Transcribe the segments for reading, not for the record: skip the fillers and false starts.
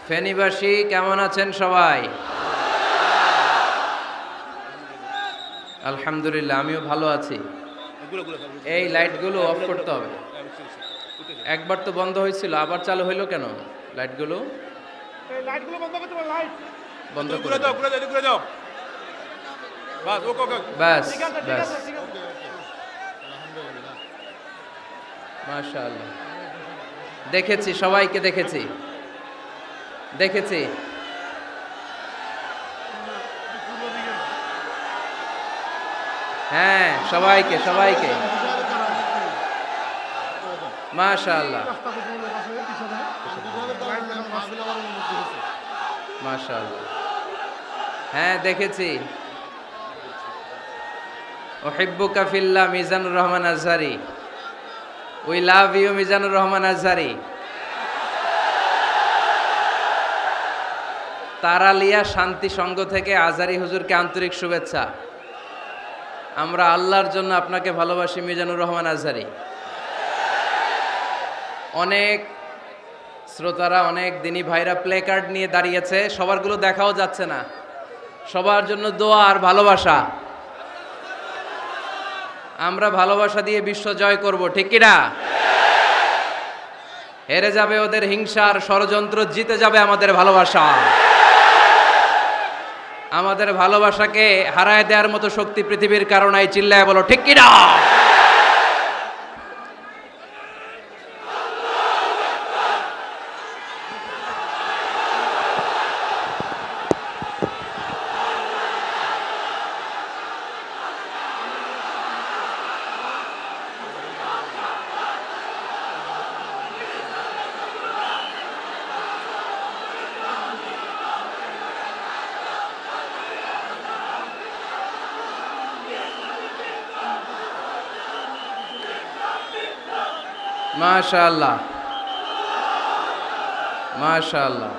ফেনীবাসী কেমন আছেন সবাই? আলহামদুলিল্লাহ, আমিও ভালো আছি। এই লাইটগুলো অফ করতে হবে। একবার তো বন্ধ হয়েছিল, আবার চালু হইলো কেন? লাইটগুলো বন্ধ করে দাও। ব্যাস ব্যাস, মাশাআল্লাহ। দেখেছি, সবাইকে দেখেছি। হ্যাঁ, সবাইকে মাশাআল্লাহ মাশাআল্লাহ। হ্যাঁ, দেখেছি। উহিব্বুকা ফিল্লাহ, Mizanur Rahman Azhari. We love you, Mizanur Rahman Azhari. Taraliya Shanti Sangha থেকে আজহারি হুজুরকে আন্তরিক শুভেচ্ছা। আমরা আল্লাহর জন্য আপনাকে ভালোবাসি, মিজানুর রহমান আজহারি। অনেক শ্রোতারা, অনেক দিনী ভাইরা প্লে কার্ড নিয়ে দাঁড়িয়েছে, সবারগুলো দেখাও যাচ্ছে না। সবার জন্য দোয়া আর ভালোবাসা। আমরা ভালোবাসা দিয়ে বিশ্ব জয় করব, ঠিক কিনা? হেরে যাবে ওদের হিংসার ষড়যন্ত্র, জিতে যাবে আমাদের ভালোবাসা। আমাদের ভালোবাসাকে হারায় দেওয়ার মতো শক্তি পৃথিবীর কারণে চিল্লায় বলো, ঠিক কিনা? মাশাআল্লাহ মাশাআল্লাহ।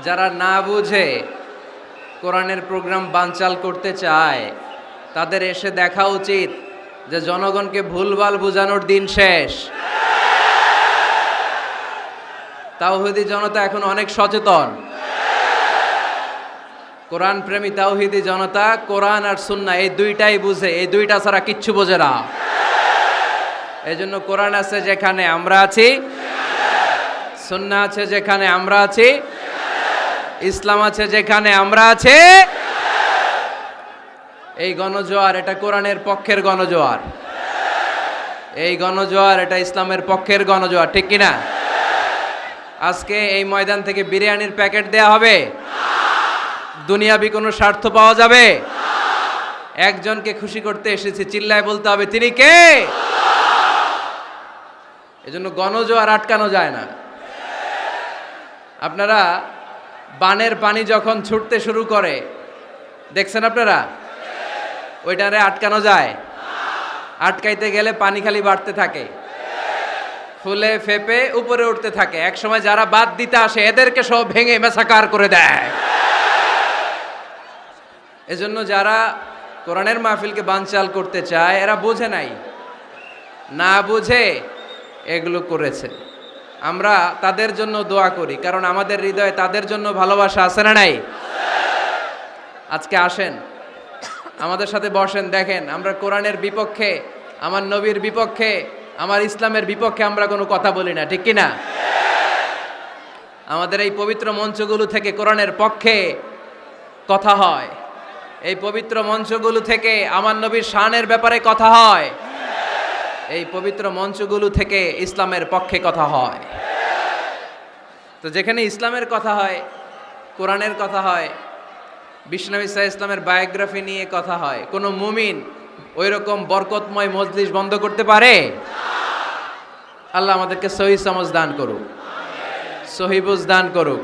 যারা না বুঝে কোরআনের প্রোগ্রাম বানচাল করতে চায়, তাদের এসে দেখা উচিত যে জনগণকে ভুলভাল বোঝানোর দিন শেষ। তাওহীদি জনতা এখন অনেক সচেতন। কোরআন প্রেমী তাওহীদি জনতা কোরআন আর সুন্নাহ এই দুইটাই বুঝে, এই দুইটা ছাড়া কিচ্ছু বোঝে না। এই জন্য কোরআন আছে যেখানে আমরা আছি, সুন্নাহ আছে যেখানে আমরা আছি, ইসলাম আছে যেখানে আমরা আছি। এই গণজোয়ার, এটা কোরআনের পক্ষের গণজোয়ার। এই গণজোয়ার, এটা ইসলামের পক্ষের গণজোয়ার, ঠিক কিনা? আজকে এই ময়দান থেকে বিরিয়ানির প্যাকেট দেয়া হবে? দুনিয়াবি কোনো স্বার্থ পাওয়া যাবে? একজনকে খুশি করতে এসেছি, চিল্লায় বলতে হবে তিনি কে। এজন্য গণজোয়ার আটকানো যায় না। আপনারা বানের পানি যখন ছুটতে শুরু করে দেখছেন আপনারা? ওইটারে আটকানো যায়? আটকাইতে গেলে পানি খালি বাড়তে থাকে, ফুলে ফেপে উপরে উঠতে থাকে। এক সময় যারা বাদ দিতে আসে এদেরকে সব ভেঙে মেসাকার করে দেয়। এজন্য যারা কোরআনের মাহফিলকে বানচাল করতে চায় এরা বোঝে নাই, না বুঝে এগুলো করেছে। আমরা তাদের জন্য দোয়া করি, কারণ আমাদের হৃদয়ে তাদের জন্য ভালোবাসা আছে না নাই? আজকে আসেন, আমাদের সাথে বসেন, দেখেন আমরা কোরআনের বিপক্ষে, আমার নবীর বিপক্ষে, আমার ইসলামের বিপক্ষে আমরা কোনো কথা বলি না, ঠিক কিনা? আমাদের এই পবিত্র মঞ্চগুলো থেকে কোরআনের পক্ষে কথা হয়। এই পবিত্র মঞ্চগুলো থেকে আমার নবীর শানের ব্যাপারে কথা হয়। এই পবিত্র মঞ্চগুলো থেকে ইসলামের পক্ষে কথা হয়। তো যেখানে ইসলামের কথা হয়, কোরআনের কথা হয়, বিশ্বনবী সাল্লাল্লাহু আলাইহি ইসলামের বায়োগ্রাফি নিয়ে কথা হয়, কোনো মুমিন ওই রকম বরকতময় মজলিস বন্ধ করতে পারে? আল্লাহ আমাদেরকে সহি সমঝ দান করুক, সহি বুঝ দান করুক।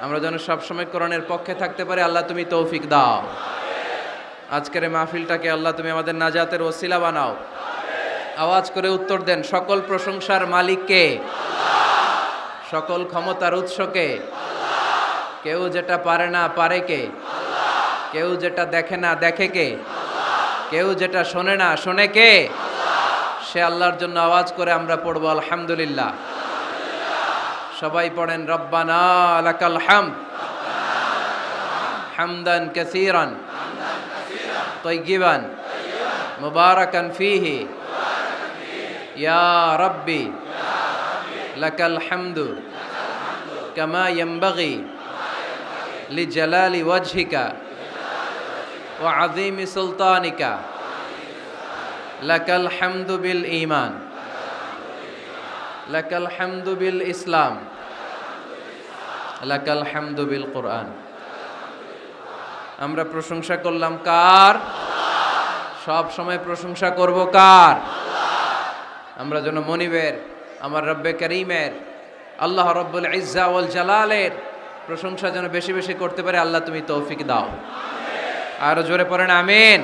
আমরা যেন সবসময় কোরআনের পক্ষে থাকতে পারি। আল্লাহ তুমি তৌফিক দাও। আজকের এই মাহফিলটাকে আল্লাহ তুমি আমাদের নাজাতের ওসিলা বানাও। আওয়াজ করে উত্তর দেন, সকল প্রশংসার মালিককে, সকল ক্ষমতার উৎসকে। কেউ যেটা পারে না পারে কে? কেউ যেটা দেখে না দেখে কে? কেউ যেটা শোনে না শোনে কে? সে আল্লাহর জন্য আওয়াজ করে আমরা পড়বো আলহামদুলিল্লাহ। সবাই পড়েন রব্বানা লাকাল হামদ হামদান কাসীরান তাইয়িবান মুবারাকান ফীহি ইয়া রাব্বি লাকাল হামদু কামা ইয়ানবাগি লিজালালি ওয়াজহিকা ওয়া আযীমি সুলতানিকা লাকাল হামদু বিল ঈমান লাকাল হামদু বিল ইসলাম লাকাল হামদু বিল কুরআন। আমরা প্রশংসা করলাম কার? সব সময় প্রশংসা করব কার? আমরা যেন মনিবের, আমার রব্বে করিমের, আল্লাহ রব্বুল ইজ্জা ওয়াল জালালের প্রশংসা যেন বেশি বেশি করতে পারে। আল্লাহ তুমি তৌফিক দাও। আরো জোরে পড়েন আমিন।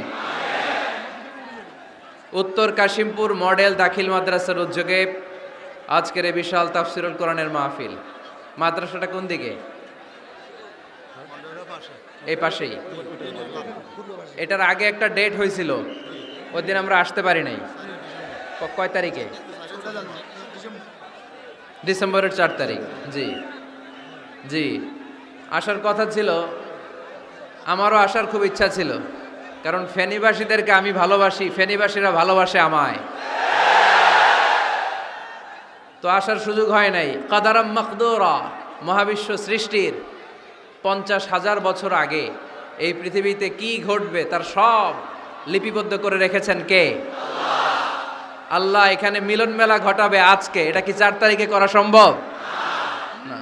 উত্তর কাশিমপুর মডেল দাখিল মাদ্রাসার উদ্যোগে আজকের এই বিশাল তাফসিরুল কোরআনের মাহফিল। মাদ্রাসাটা কোন দিকে? এই পাশেই। এটার আগে একটা ডেট হয়েছিল, ওই দিন আমরা আসতে পারি নাই। কয় তারিখে? ডিসেম্বরের 4 তারিখ। জি জি, আসার কথা ছিল, আমারও আসার খুব ইচ্ছা ছিল, কারণ ফেনীবাসীদেরকে আমি ভালোবাসি, ফেনীবাসীরা ভালোবাসে আমায়। তো আসার সুযোগ হয় নাই। কাদারাম মাকদুরা, মহাবিশ্ব সৃষ্টির 50,000 বছর আগে এই পৃথিবীতে কি ঘটবে তার সব লিপিবদ্ধ করে রেখেছেন কে? আল্লাহ এখানে মিলন মেলা ঘটাবে আজকে। এটা কি 4 তারিখে করা সম্ভব? না।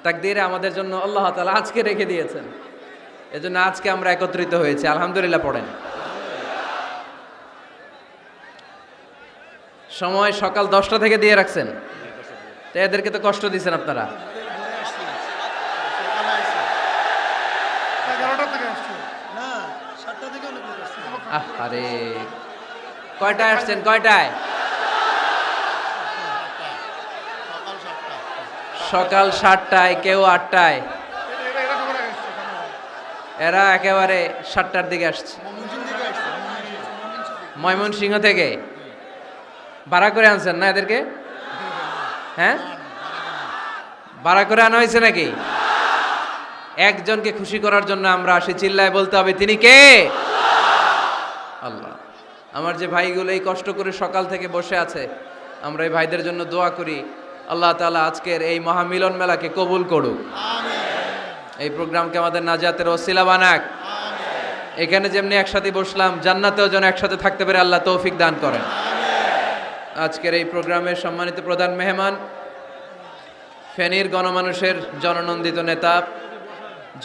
তাকদীরে আমাদের জন্য আল্লাহ তাআলা আজকে রেখে দিয়েছেন, এজন্য আজকে আমরা একত্রিত হয়েছি। আলহামদুলিল্লাহ পড়েন। সময় সকাল 10টা থেকে দিয়ে রাখছেন, তো এদেরকে তো কষ্ট দিচ্ছেন আপনারা। আরে কয়টায় আসছেন? কয়টায়? সকাল 7টায়, কেউ 8টায়। এরা একেবারে 7টার দিকে আসছে। ময়মনসিংহ থেকে ভাড়া করে আনছেন না এদেরকে? হ্যাঁ, ভাড়া করে আনা হয়েছে নাকি? একজনকে খুশি করার জন্য আমরা আসি, চিল্লায় বলতে হবে তিনি কে? আল্লাহ। আমার যে ভাইগুলো এই কষ্ট করে সকাল থেকে বসে আছে, আমরা এই ভাইদের জন্য দোয়া করি, আল্লাহ তাআলা আজকের এই মহামিলন মেলাকে কবুল করুক। এই প্রোগ্রামকে আমাদের নাজাতের ওসিলা বানাক। এখানে যেমনি একসাথে বসলাম, জান্নাতেও যেন একসাথে থাকতে পারে আল্লাহ তৌফিক দান করেন। আজকের এই প্রোগ্রামের সম্মানিত প্রধান মেহমান, ফেনীর গণমানুষের জননন্দিত নেতা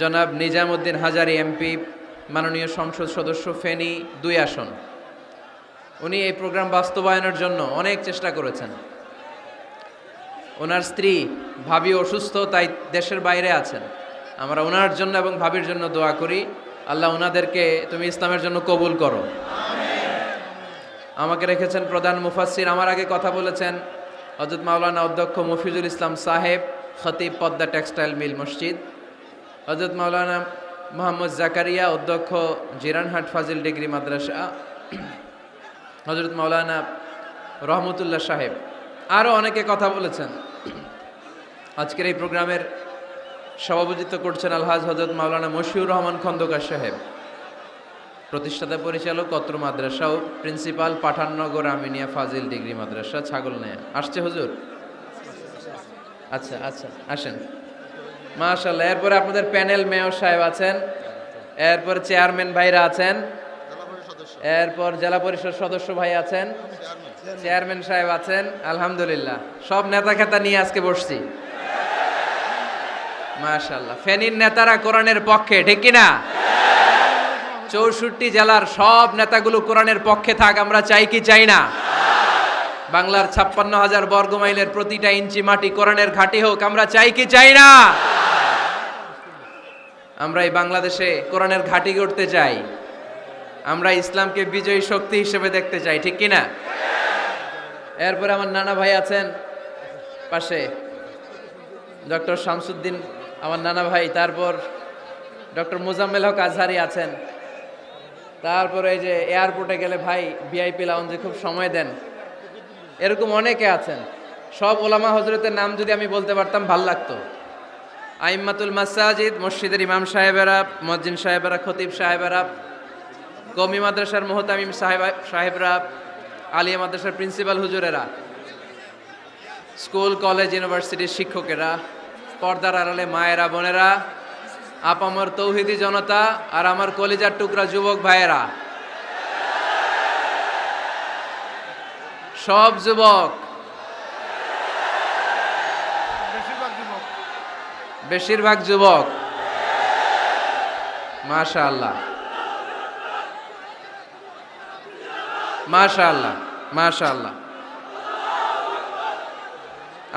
জনাব নিজামউদ্দিন হাজারী এমপি, মাননীয় সংসদ সদস্য ফেনী 2 আসন। উনি এই প্রোগ্রাম বাস্তবায়নের জন্য অনেক চেষ্টা করেছেন। ওনার স্ত্রী ভাবি অসুস্থ, তাই দেশের বাইরে আছেন। আমরা ওনার জন্য এবং ভাবির জন্য দোয়া করি, আল্লাহ ওনাদেরকে তুমি ইসলামের জন্য কবুল করো। আমাকে রেখেছেন প্রধান মুফাসসির। আমার আগে কথা বলেছেন হযরত মাওলানা অধ্যক্ষ মফিজুল ইসলাম সাহেব, খতিব পদ্মা টেক্সটাইল মিল মসজিদ। হযরত মাওলানা মোহাম্মদ জাকারিয়া, অধ্যক্ষ জিরানহাট ফাজিল ডিগ্রি মাদ্রাসা। হযরত মাওলানা রহমতুল্লাহ সাহেব, আরও অনেকে কথা বলেছেন। আজকের এই প্রোগ্রামের সভাপতিত্ব করছেন আলহাজ হযরত মাওলানা মশিউর রহমান খন্দকার সাহেব, প্রতিষ্ঠাতা পরিচালক অত্র মাদ্রাসা ও প্রিন্সিপাল পাঠাননগর আমিনিয়া ফাজিল ডিগ্রি মাদ্রাসা ছাগলনাইয়া। আসছে হুজুর? আচ্ছা আচ্ছা, আসেন। মাশাআল্লাহ। এরপরে আপনাদের প্যানেল মেয়র সাহেব আছেন, এরপর চেয়ারম্যান ভাইরা আছেন, এরপর জেলা পরিষদ সদস্য ভাই আছেন, চেয়ারম্যান সাহেব আছেন। আলহামদুলিল্লাহ, সব নেতা খেতা নিয়ে আজকে বসছি। মাশাআল্লাহ। ফেনীর নেতারা কোরআনের পক্ষে, ঠিক কিনা? 64 জেলার সব নেতাগুলো কোরআনের পক্ষে থাক, আমরা চাই কি চাই না? বাংলার 56,000 বর্গমাইলের প্রতিটা ইঞ্চি মাটি কোরআনের ঘাঁটি হোক, আমরা চাই কি চাই না? আমরা এই বাংলাদেশে কোরআনের ঘাঁটি গড়তে চাই, আমরা ইসলামকে বিজয়ী শক্তি হিসেবে দেখতে চাই, ঠিক কিনা? এরপরে আমার নানা ভাই আছেন পাশে, ডক্টর শামসুদ্দিন আমার নানা ভাই, তারপর ডক্টর মোজাম্মেল হক আজহারি আছেন, তারপরে এই যে এয়ারপোর্টে গেলে ভাই ভিআইপি লাউঞ্জে খুব সময় দেন, এরকম অনেকে আছেন। সব ওলামা হজরতের নাম যদি আমি বলতে পারতাম ভাল লাগতো। আইম্মাতুল মাসাজিদ, মসজিদের ইমাম সাহেবেরা, মুয়াজ্জিন সাহেবেরা, খতিব সাহেবেরা, কওমি মাদ্রাসার মুহতামিম সাহেবরা, আলিয়া মাদ্রাসার প্রিন্সিপাল হুজুরেরা, স্কুল কলেজ ইউনিভার্সিটির শিক্ষকেরা, পর্দার আড়ালে মায়েরা বোনেরা, আপামর তৌহিদি জনতা, আর আমার কলিজার টুকরা যুবক ভাইয়েরা, সব যুবক, বেশিরভাগ যুবক, মাশাআল্লাহ মাশাআল্লাহ মাশাআল্লাহ।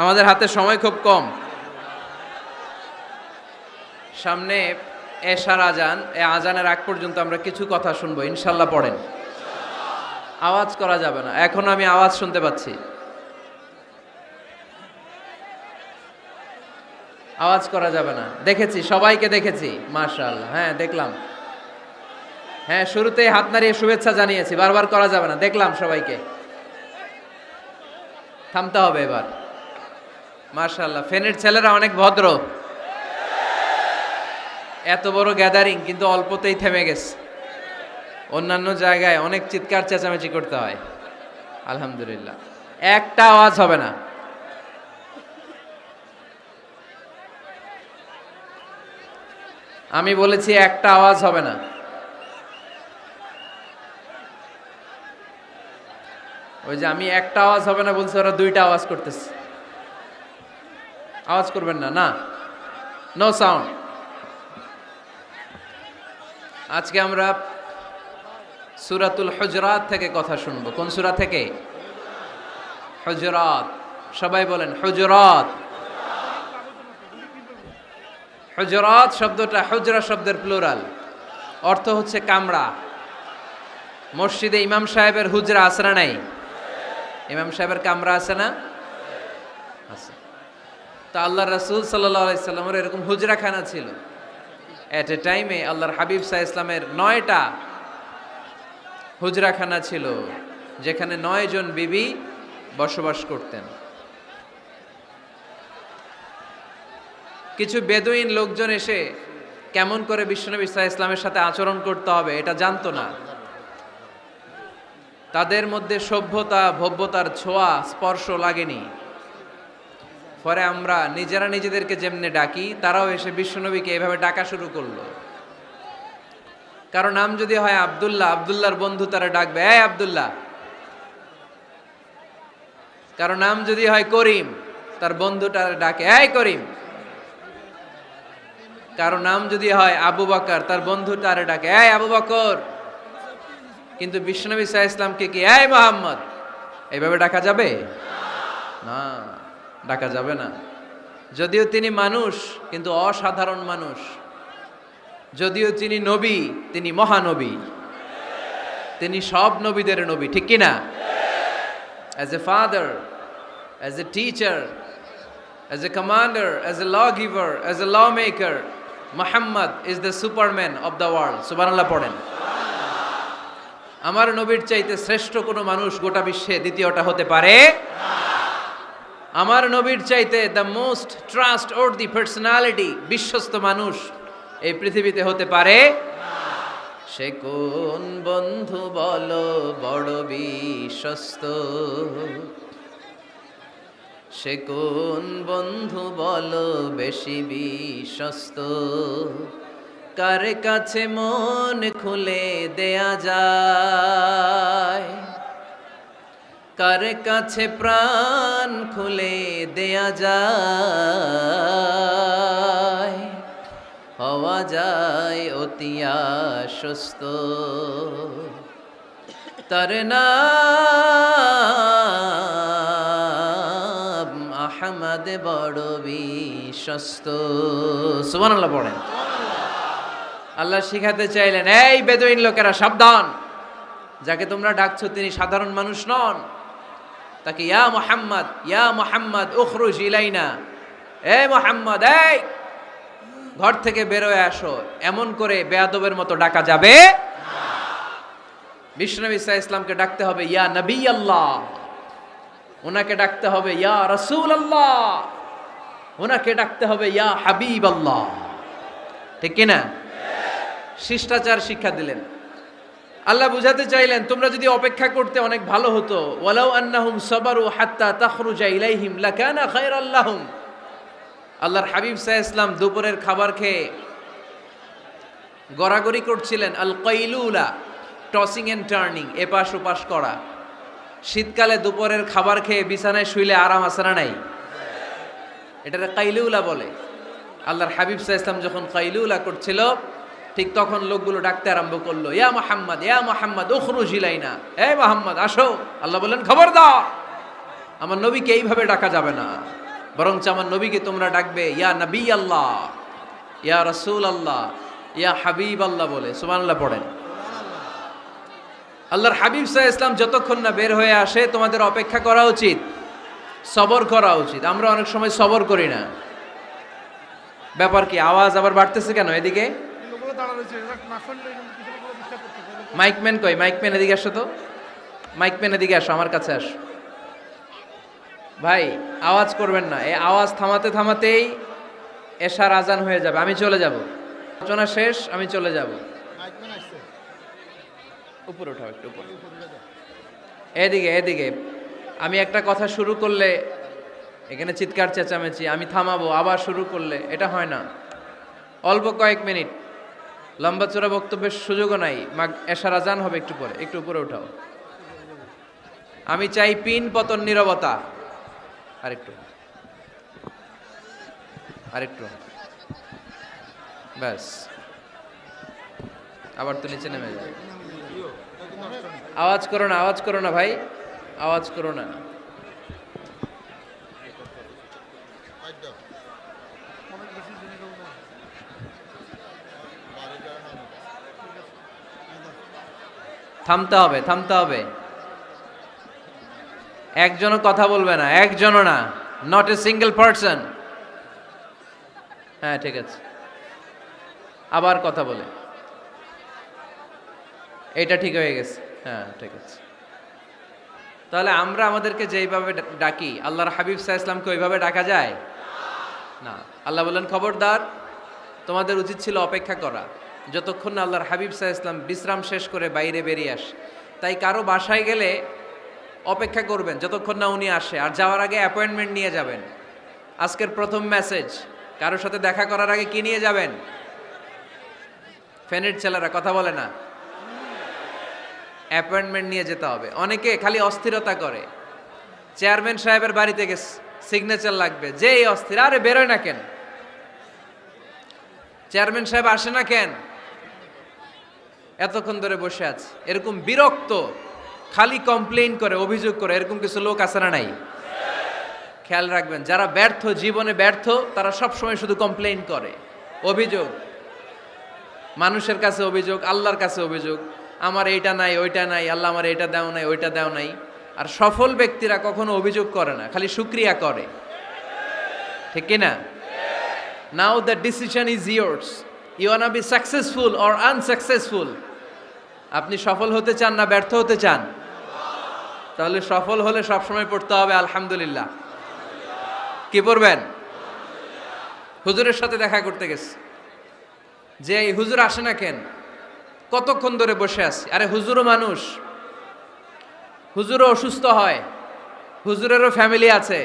আমাদের হাতে সময় খুব কম। সামনে এশার আজান, এই আজানের আগ পর্যন্ত আমরা কিছু কথা শুনবো ইনশাল্লাহ। পড়েন, আওয়াজ করা যাবে না। এখন আমি আওয়াজ শুনতে পাচ্ছি, আওয়াজ করা যাবে না। দেখেছি, সবাইকে দেখেছি, মাশাআল্লাহ। হ্যাঁ দেখলাম, হ্যাঁ শুরুতেই হাত নাড়িয়ে শুভেচ্ছা জানিয়েছি, বারবার করা যাবে না। দেখলাম সবাইকে, থামতে হবে এবার। মাশাআল্লাহ, ফেনের ছেলেরা অনেক ভদ্র। এত বড় গ্যাদারিং কিন্তু অল্পতেই থেমে গেছে। অন্যান্য জায়গায় অনেক চিৎকার চেঁচামেচি করতে হয়, আলহামদুলিল্লাহ একটা আওয়াজ হবে না। আমি বলেছি একটা আওয়াজ হবে না। ওই যে আমি একটা আওয়াজ হবে না বলছি, ওরা দুইটা আওয়াজ করতেছে। আওয়াজ করবেন না, না, নো সাউন্ড। আজকে আমরা সূরাতুল হুজরাত থেকে কথা শুনবো। কোন সূরা থেকে? হুজরাত। সবাই বলেন হুজরাত। হুজরাত শব্দটা হুজরা শব্দের প্লুরাল, অর্থ হচ্ছে কামরা। মসজিদে ইমাম সাহেবের হুজরা আছে না নাই? ইমাম সাহেবের কামরা আছে না? আছে। তা আল্লাহর রাসূল সাল্লাল্লাহু আলাইহি সাল্লামের এরকম হুজরাখানা ছিল। এট এ টাইমে আল্লাহর হাবিব সাল্লাল্লাহু আলাইহি ইসলামের 9টা হুজরাখানা ছিল, যেখানে 9 জন বিবি বসবাস করতেন। কিছু বেদুইন লোকজন এসে কেমন করে বিশ্বনবী সাল্লাল্লাহু আলাইহি ইসলামের সাথে আচরণ করতে হবে এটা জানতো না। তাদের মধ্যে সভ্যতা ভব্যতার ছোঁয়া স্পর্শ লাগেনি। পরে আমরা নিজেরা নিজেদেরকে যেমনে ডাকি, তারাও এসে বিশ্বনবীকে এভাবে ডাকা শুরু করলো। কারো নাম যদি হয় আব্দুল্লাহ, আব্দুল্লাহর বন্ধু তারা ডাকবে এই আব্দুল্লাহ। কারো নাম যদি হয় করিম, তার বন্ধুটা ডাকে এই করিম। কারো নাম যদি হয় আবু বকর, তার বন্ধুটা ডাকে এই আবু বকর। কিন্তু বিশ্বনবী সাল্লাল্লাহু আলাইহি ইসলামকে কি এই মুহাম্মদ এইভাবে ডাকা যাবে? না, ডাকা যাবে না। যদিও তিনি মানুষ, কিন্তু অসাধারণ মানুষ। যদিও তিনি নবী, তিনি মহানবী। তিনি সব নবীদের নবী, ঠিক কি না? As a father, as a teacher, as a commander, as a lawgiver, as a lawmaker, Muhammad is the superman of the world. সুবহানাল্লাহ পড়েন। আমার নবীর চাইতে শ্রেষ্ঠ কোনো মানুষ গোটা বিশ্বে দ্বিতীয়টা হতে পারে না। আমার নবীর চাইতে the most trust worthy personality, বিশ্বস্ত মানুষ এই পৃথিবীতে হতে পারে না। সে কোন বন্ধু বলো বড় বিশ্বস্ত, সে কোন বন্ধু বলো বেশি বিশ্বস্ত, কার কাছে মন খুলে দেয়া যায়, কার কাছে প্রাণ খুলে দেয়া যায়, হওয়া যায় অতি আশ্বস্ত, তার নাম আহমদ বড় বিশ্বস্ত। সুবহানাল্লাহ পড়েন। আল্লাহ শিখাতে চাইলেন, এই বেদুইন লোকেরা সাবধান, যাকে তোমরা ডাকছো তিনি সাধারণ মানুষ নন। তাকে ইয়া মুহাম্মদ উখরুজ ইলাইনা, এই মুহাম্মদ এই ঘর থেকে বের হয়ে আসো, এমন করে বেয়াদবের মতো ডাকা যাবে না। বিশ্বনবী সাল্লাল্লাহু আলাইহি ইসলামকে ডাকতে হবে ইয়া নবী আল্লাহ, ওনাকে ডাকতে হবে ইয়া রাসূলুল্লাহ, ওনাকে ডাকতে হবে ইয়া হাবিবাল্লাহ, ঠিক কিনা? শিষ্টাচার শিক্ষা দিলেন। আল্লাহ বুঝাতে চাইলেন তোমরা যদি অপেক্ষা করতে অনেক ভালো হতো। ওয়ালাউ আন্নাহুম সাবারু হাত্তা তাখরুজা ইলাইহিম লাকানা খায়রাল লাহুম। আল্লাহর হাবিব সাল্লাল্লাহু আলাইহি ওয়াসাল্লাম দুপুরের খাবার খেয়ে গড়াগড়ি করছিলেন। আল কাইলুলা, টসিং এন্ড টার্নিং, এপাশ ওপাশ করা। শীতকালে দুপুরের খাবার খেয়ে বিছানায় শুইলে আরাম আছে না নাই? এটারে কাইলুলা বলে। আল্লাহর হাবিব সাল্লাল্লাহু আলাইহি ওয়াসাল্লাম যখন কাইলুলা করছিল, ঠিক তখন লোকগুলো ডাকতে আরম্ভ করলো, ইয়া মুহাম্মদ, ইয়া মুহাম্মদ উখরুজ ইলাইনা, হে মুহাম্মদ আসো। আল্লাহ বললেন খবরদার, আমার নবীকে এইভাবে ডাকা যাবে না, বরঞ্চ আমার নবীকে তোমরা ডাকবে ইয়া নবী আল্লাহ, ইয়া রাসূল আল্লাহ, ইয়া হাবিব আল্লাহ বলে। সুবহানাল্লাহ পড়েন। আল্লাহর হাবিব সাল্লাল্লাহু আলাইহি ওয়াসাল্লাম যতক্ষণ না বের হয়ে আসে তোমাদের অপেক্ষা করা উচিত, সবর করা উচিত। আমরা অনেক সময় সবর করি না। ব্যাপার কি? আওয়াজ আবার বাড়তেছে কেন? এদিকে মাইকম্যান কই? মাইকম্যান এদিকে আসো তো, মাইকম্যান এদিকে আসো, আমার কাছে আসো। ভাই আওয়াজ করবেন না, এই আওয়াজ থামাতে থামাতেই এশার আজান হয়ে যাবে, আমি চলে যাব, আলোচনা শেষ, আমি চলে যাব। উপরে উঠাও, একটু উপরে, এদিকে এদিকে। আমি একটা কথা শুরু করলে এখানে চিৎকার চেঁচামেচি, আমি থামাবো, আবার শুরু করলে এটা হয় না। অল্প কয়েক মিনিট, লম্বা চোরা বক্তব্যের সুযোগও নাই। এশার আজান হবে একটু পরে, একটু উপরে উঠাও। আমি চাই পিন পতন নীরবতা। আরেকটু আরেকটু, ব্যাস। আবার তো নিচে নেমে যায়। আওয়াজ করো না, আওয়াজ করো না ভাই, আওয়াজ করো না। থামতে হবে, থামতে হবে। একজনও কথা বলবে না, একজনও না, নট এ সিঙ্গেল পারসন। হ্যাঁ ঠিক আছে, আবার কথা বলে, এটা ঠিক হয়ে গেছে। হ্যাঁ ঠিক আছে। তাহলে আমরা আমাদেরকে যেইভাবে ডাকি, আল্লাহর হাবিব সাল্লাল্লাহু আলাইহি ওয়াসাল্লামকে ওইভাবে ডাকা যায় না। আল্লাহ বললেন খবরদার, তোমাদের উচিত ছিল অপেক্ষা করা যতক্ষণ না আল্লাহর হাবিব সাল্লাল্লাহু আলাইহি ওয়াসাল্লাম বিশ্রাম শেষ করে বাইরে বেরিয়ে আসে। তাই কারো বাসায় গেলে অপেক্ষা করবেন যতক্ষণ না উনি আসে, আর যাওয়ার আগে অ্যাপয়েন্টমেন্ট নিয়ে যাবেন। আজকের প্রথম মেসেজ, কারোর সাথে দেখা করার আগে কি নিয়ে যাবেন? ফ্যানের ছেলেরা কথা বলে না, অ্যাপয়েন্টমেন্ট নিয়ে যেতে হবে। অনেকে খালি অস্থিরতা করে, চেয়ারম্যান সাহেবের বাড়িতে গেছে, সিগনেচার লাগবে, যেই অস্থির, আরে বেরোয় না কেন? চেয়ারম্যান সাহেব আসে না কেন? এতক্ষণ ধরে বসে আছে। এরকম বিরক্ত, খালি কমপ্লেইন করে, অভিযোগ করে, এরকম কিছু লোক আছে না নাই? খেয়াল রাখবেন, যারা ব্যর্থ, জীবনে ব্যর্থ, তারা সবসময় শুধু কমপ্লেইন করে, অভিযোগ। মানুষের কাছে অভিযোগ, আল্লাহর কাছে অভিযোগ, আমার এইটা নাই, ওইটা নাই, আল্লাহ আমার এইটা দাও নাই, ওইটা দাও নাই। আর সফল ব্যক্তিরা কখনো অভিযোগ করে না, খালি শুকরিয়া করে, ঠিক কিনা? Now the decision is yours, you wanna be successful or unsuccessful. আপনি সফল হতে চান না ব্যর্থ হতে চান? তাহলে সফল হলে সবসময় পড়তে হবে আলহামদুলিল্লাহ। কি পড়বেন? হুজুরের সাথে দেখা করতে গেছে, যে এই হুজুর আসে না কেন, কতক্ষণ ধরে বসে আছি। আরে হুজুরও মানুষ, হুজুরও অসুস্থ হয়, হুজুরেরও ফ্যামিলি আছে,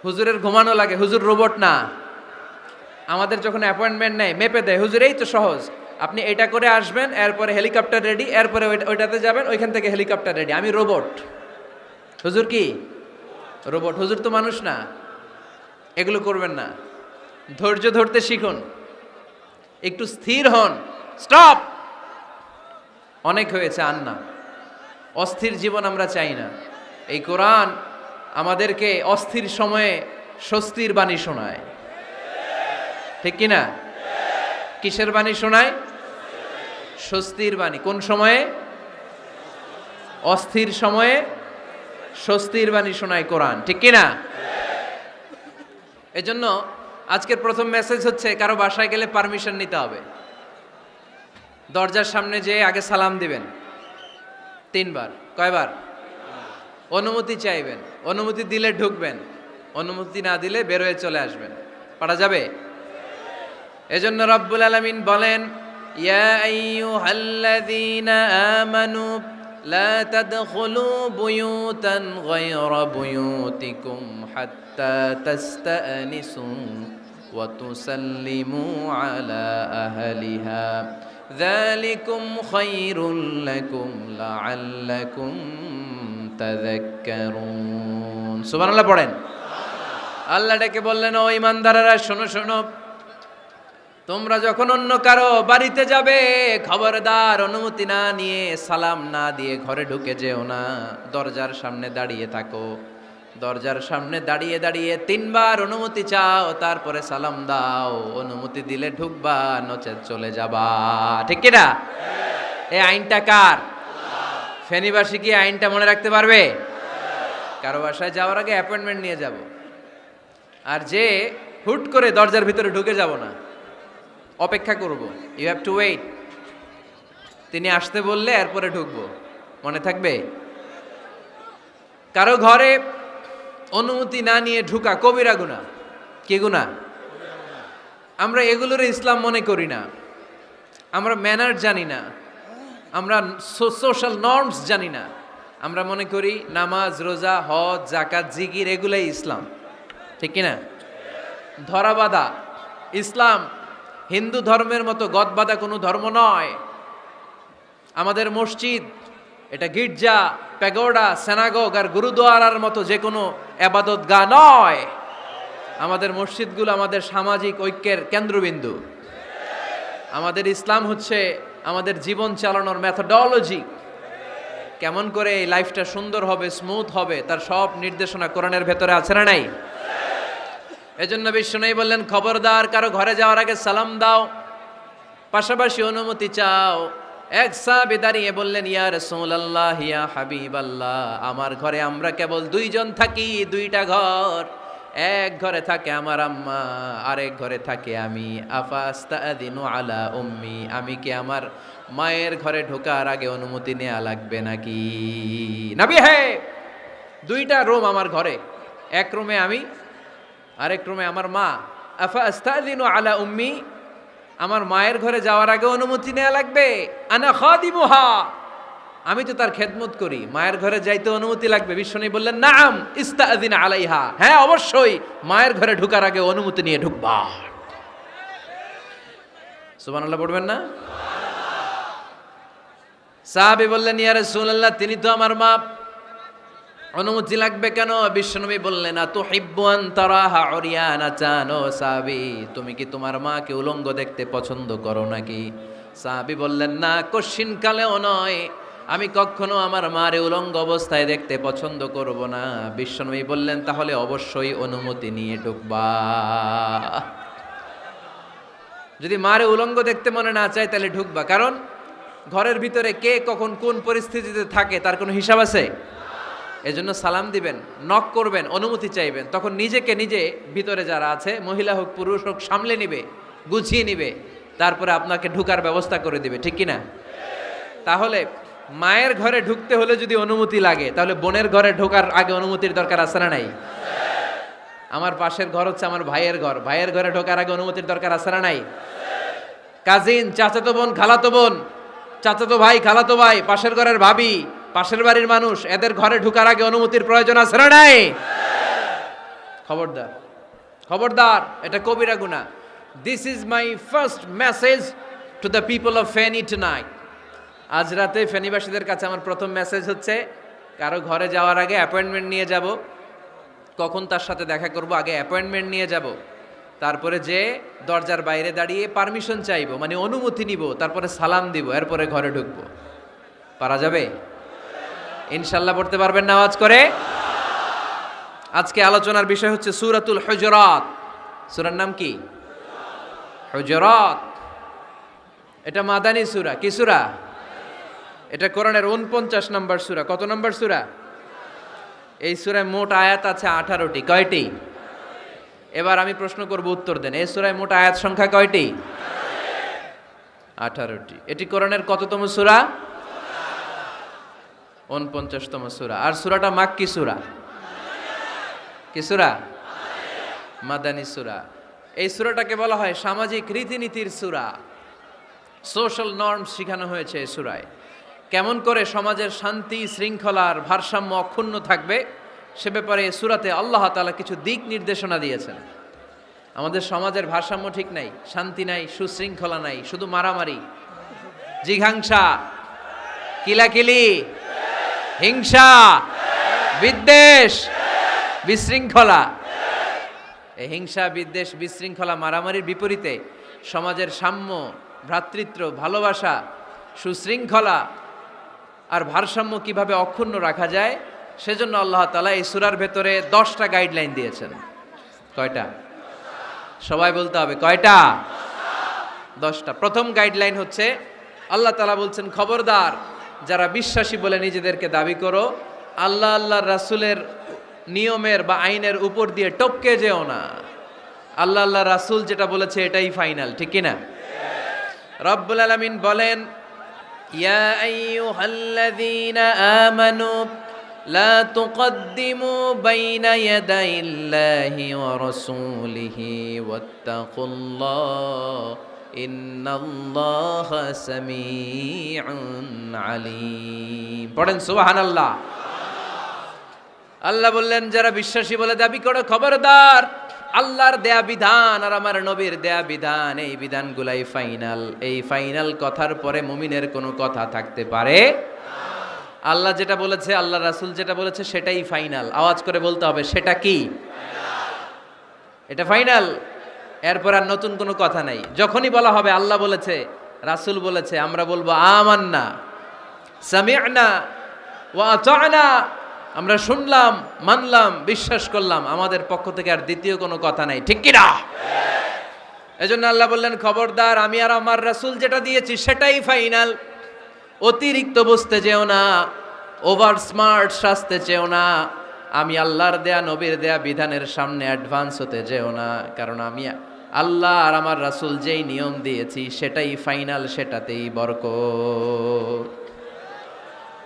হুজুরের ঘুমানো লাগে, হুজুর রোবট না। আমাদের যখন অ্যাপয়েন্টমেন্ট নেয় মেপে দেয়, হুজুর এই তো সহজ, আপনি এটা করে আসবেন, এরপরে হেলিকপ্টার রেডি, এরপরে ওইটাতে যাবেন, ওইখান থেকে হেলিকপ্টার রেডি। আমি রোবট, হুজুর কি রোবট? হুজুর তো মানুষ না। এগুলো করবেন না, ধৈর্য ধরতে শিখুন, একটু স্থির হন। স্টপ, অনেক হয়েছে, আর না। অস্থির জীবন আমরা চাই না। এই কোরআন আমাদেরকে অস্থির সময়ে স্বস্তির বাণী শোনায়, ঠিক কিনা? কিসের বাণী শোনায়? স্বস্তির বাণী। কোন সময়ে? অস্থির সময়ে স্বস্তির বাণী শোনায় কোরআন, ঠিক কিনা? এজন্য আজকের প্রথম মেসেজ হচ্ছে, কারো বাসায় গেলে পারমিশন নিতে হবে। দরজার সামনে যেয়ে আগে সালাম দিবেন 3 বার। কয়বার? অনুমতি চাইবেন, অনুমতি দিলে ঢুকবেন, অনুমতি না দিলে বের হয়ে চলে আসবেন। পারা যাবে? এজন্য রব্বুল আলামিন বলেন, ইয়া আইয়ুহাল্লাযীনা আমানু লা তাদখুলু বুয়ুতান গায়রা বুয়ুতিকুম হাত্তা তাস্তানিসু ওয়া তুসাল্লিমু আলা আহলিহা যালিকুম খায়রুল লাকুম লাআল্লাকুম তাযাক্কারুন। সুবহানাল্লাহ পড়েন। আল্লাহ ডেকে বললেন, ও ঈমানদারেরা শোনো শোনো, তোমরা যখন অন্য কারো বাড়িতে যাবে খবরদার অনুমতি না নিয়ে সালাম না দিয়ে ঘরে ঢুকে যেও না। দরজার সামনে দাঁড়িয়ে থাকো, দরজার সামনে দাঁড়িয়ে দাঁড়িয়ে 3 বার অনুমতি চাও, তারপরে সালাম দাও। অনুমতি দিলে ঢুকবা, নচেত চলে যাবা। ঠিক কি না? এই আইনটা কার? ফেনীবাসী কি আইনটা মনে রাখতে পারবে? কারো বাসায় যাওয়ার আগে অ্যাপয়েন্টমেন্ট নিয়ে যাব, আর যে হুট করে দরজার ভিতরে ঢুকে যাব না, অপেক্ষা করব। You have to wait. তিনি আসতে বললে এরপরে ঢুকবো। মনে থাকবে? কারো ঘরে অনুমতি না নিয়ে ঢুকা কবিরা গুনাহ। কি গুনাহ? আমরা এগুলোর ইসলাম মনে করি না, আমরা ম্যানার জানি না, আমরা সোশ্যাল নর্মস জানি না। আমরা মনে করি নামাজ, রোজা, হজ, যাকাত, জিকির এগুলাই ইসলাম। ঠিক কিনা? ধরাবাঁধা ইসলাম হিন্দু ধর্মের মতো গদবাঁধা কোনো ধর্ম নয়। আমাদের মসজিদ এটা গির্জা, প্যাগোডা, সেনাগোগ আর গুরুদুয়ারার মতো যে কোনো আবাদতগাহ নয়। আমাদের মসজিদগুলো আমাদের সামাজিক ঐক্যের কেন্দ্রবিন্দু। আমাদের ইসলাম হচ্ছে আমাদের জীবন চালানোর মেথোডোলজি। কেমন করে এই লাইফটা সুন্দর হবে, স্মুথ হবে, তার সব নির্দেশনা কোরআনের ভেতরে আছে না নাই? এজন্য বিশ্বনবী বললেন, খবরদার কারো ঘরে যাওয়ার আগে সালাম দাও, পাশাপাশি অনুমতি চাও। এক সাহাবী দাঁড়িয়ে বললেন, ইয়া রাসূলুল্লাহ, ইয়া হাবিবাল্লাহ, আমার ঘরে আমরা কেবল 2 জন থাকি, 2টা ঘর। এক ঘরে থাকে আমার আম্মা, আরেক ঘরে থাকে আমি। আফাস্তাদিনু আলা উম্মি, আমি কি আমার মায়ের ঘরে ঢোকার আগে অনুমতি নেওয়া লাগবে নাকি? নবী হে, 2টা রুম আমার ঘরে, এক রুমে আমি, আরেক রুমে আমার মা। আফাস্তাদিনু আলা উম্মি, আমার মায়ের ঘরে যাওয়ার আগে অনুমতি নেওয়া লাগবে? আনা খাদিমুহা, আমি তো তার খেদমত করি, মায়ের ঘরে যাইতে অনুমতি লাগবে? বিশ্বনবী বললেন, নাআম ইস্তাযিন আলাইহা, হ্যাঁ অবশ্যই মায়ের ঘরে ঢোকার আগে অনুমতি নিয়ে ঢুকবা। সুবহানাল্লাহ পড়বেন না? সাহাবী বললেন, ইয়া রাসূলুল্লাহ, তিনি তো আমার মা, অনুমতি লাগবে কেন? বিশ্বনবী বললেন, আতুহিব্বু আন তারাহা উরিয়ানাতান, ও সাহাবী, তুমি কি তোমার মাকে উলঙ্গ দেখতে পছন্দ করো নাকি? সাহাবী বললেন, না, কশ্চিনকালেও নয়, আমি কখনো আমার মারে উলঙ্গ অবস্থায় দেখতে পছন্দ করব না। বিশ্বনবী বললেন, তাহলে অবশ্যই অনুমতি নিয়ে ঢুকবা। যদি মারে উলঙ্গ দেখতে মনে না চায় তাহলে ঢুকবা, কারণ ঘরের ভিতরে কে কখন কোন পরিস্থিতিতে থাকে তার কোনো হিসাব আছে? এজন্য সালাম দিবেন, নক করবেন, অনুমতি চাইবেন, তখন নিজেকে নিজে ভিতরে যারা আছে, মহিলা হোক পুরুষ হোক, সামলে নিবে, গুছিয়ে নিবে, তারপরে আপনাকে ঢুকার ব্যবস্থা করে দিবে। ঠিক কিনা? তাহলে মায়ের ঘরে ঢুকতে হলে যদি অনুমতি লাগে, তাহলে বোনের ঘরে ঢোকার আগে অনুমতির দরকার আছে না নাই? আমার পাশের ঘর হচ্ছে আমার ভাইয়ের ঘর, ভাইয়ের ঘরে ঢোকার আগে অনুমতির দরকার আছে না নাই? কাজিন, চাচাতো বোন, খালাতো বোন, চাচাতো ভাই, খালাতো ভাই, পাশের ঘরের ভাবি, পাশের বাড়ির মানুষ, এদের ঘরে ঢোকার আগে অনুমতির প্রয়োজন আছে না নাই? খবরদার, খবরদার, এটা কবিরা গুনাহ। This is my first message to the people of Feni tonight. আজ রাতে ফেনীবাসীদের কাছে আমার প্রথম মেসেজ হচ্ছে, কারো ঘরে যাওয়ার আগে অ্যাপয়েন্টমেন্ট নিয়ে যাব। কখন তার সাথে দেখা করব, আগে অ্যাপয়েন্টমেন্ট নিয়ে যাব, তারপরে যে দরজার বাইরে দাঁড়িয়ে পারমিশন চাইবো, মানে অনুমতি নিব, তারপরে সালাম দিব, এরপরে ঘরে ঢুকবো। পারা যাবে? ইনশাল্লাহ পড়তে পারবেন না আওয়াজ করে? আজকে আলোচনার বিষয় হচ্ছে সূরাতুল হুজুরাত। সূরার নাম কি? হুজুরাত। এটা মাদানী সূরা। কি সূরা? এটা কোরআনের 49 নম্বর সূরা। কত নম্বর সূরা? এই সূরায় মোট আয়াত আছে 18টি। কয়টি? এবার আমি প্রশ্ন করব, উত্তর দেন। এই সূরায় মোট আয়াত সংখ্যা কয়টি? 18টি। এটি কোরআনের কততম সূরা? 49তম সূরা। আর সূরাটা মাক্কি সূরা। কি সূরা? মাদানী সূরা। এই সূরাটাকে বলা হয় সামাজিক রীতিনীতির সূরা। সোশ্যাল নর্মস শেখানো হয়েছে এই সূরায়। কেমন করে সমাজের শান্তি শৃঙ্খলার ভারসাম্য অক্ষুণ্ণ থাকবে সে ব্যাপারে এই সূরাতে আল্লাহ তাআলা কিছু দিক নির্দেশনা দিয়েছেন। আমাদের সমাজের ভারসাম্য ঠিক নাই, শান্তি নাই, সুশৃঙ্খলা নাই, শুধু মারামারি, জিঘাংসা, কিলাকিলি, হিংসা, বিদ্বেষ, বিশৃঙ্খলা। এই হিংসা, বিদ্বেষ, বিশৃঙ্খলা, মারামারির বিপরীতে সমাজের সাম্য, ভ্রাতৃত্ব, ভালোবাসা, সুশৃঙ্খলা আর ভারসাম্য কিভাবে অক্ষুণ্ণ রাখা যায় সেজন্য আল্লাহ তাআলা এই সূরার ভেতরে 10টা গাইডলাইন দিয়েছেন। কয়টা? সবাই বলতে হবে কয়টা? 10টা। প্রথম গাইডলাইন হচ্ছে আল্লাহ তাআলা বলছেন, খবরদার যারা বিশ্বাসী বলে নিজেদেরকে দাবি করো, আল্লাহ আল্লাহর রাসূলের নিয়মের বা আইনের উপর দিয়ে টপকে যেও না। আল্লাহ আল্লাহ রাসূল যেটা বলেছে এটাই ফাইনাল, ঠিক কি না? রব্বুল আলামিন বলেন, ইয়া আইয়ুহাল্লাযীনা আমানু লা তুকদ্দিমু বাইনা ইয়াদাইল্লাহি ওয়া রাসূলিহি ওয়াত্তাকুল্লাহ ইন্নাল্লাহা সামিউন আলীম। পড়েন সুবহানাল্লাহ। আল্লাহ বললেন, যারা বিশ্বাসী বলে দাবি করো, খবরদার আল্লাহর দেয়া বিধান আর আমার নবীর দেয়া বিধান, এই বিধানগুলাই ফাইনাল। এই ফাইনাল কথার পরে মুমিনের কোনো কথা থাকতে পারে? আল্লাহ যেটা বলেছে, আল্লাহ রাসূল যেটা বলেছে সেটাই ফাইনাল। আওয়াজ করে বলতে হবে, সেটা কি? এটা ফাইনাল। এরপর আর নতুন কোনো কথা নাই। যখনই বলা হবে আল্লাহ বলেছে, রাসূল বলেছে, আমরা বলবো আমান্না, সামি'না ওয়া আতা'না, আমরা শুনলাম, মানলাম, বিশ্বাস করলাম। আমাদের পক্ষ থেকে আর দ্বিতীয় কোনো কথা নাই, ঠিক কি না? এজন্য আল্লাহ বললেন, খবরদার আমি আর আমার রাসূল যেটা দিয়েছি সেটাই ফাইনাল। অতিরিক্ত বুঝতে যেও না, ওভার স্মার্ট সাজতে চেও না, আমি আল্লাহর দেয়া নবীর দেয়া বিধানের সামনে অ্যাডভান্স হতে যেও না। কারণ আমি আল্লাহ আর আমার রাসূল যেই নিয়ম দিয়েছি সেটাই ফাইনাল, সেটাতেই বরকত।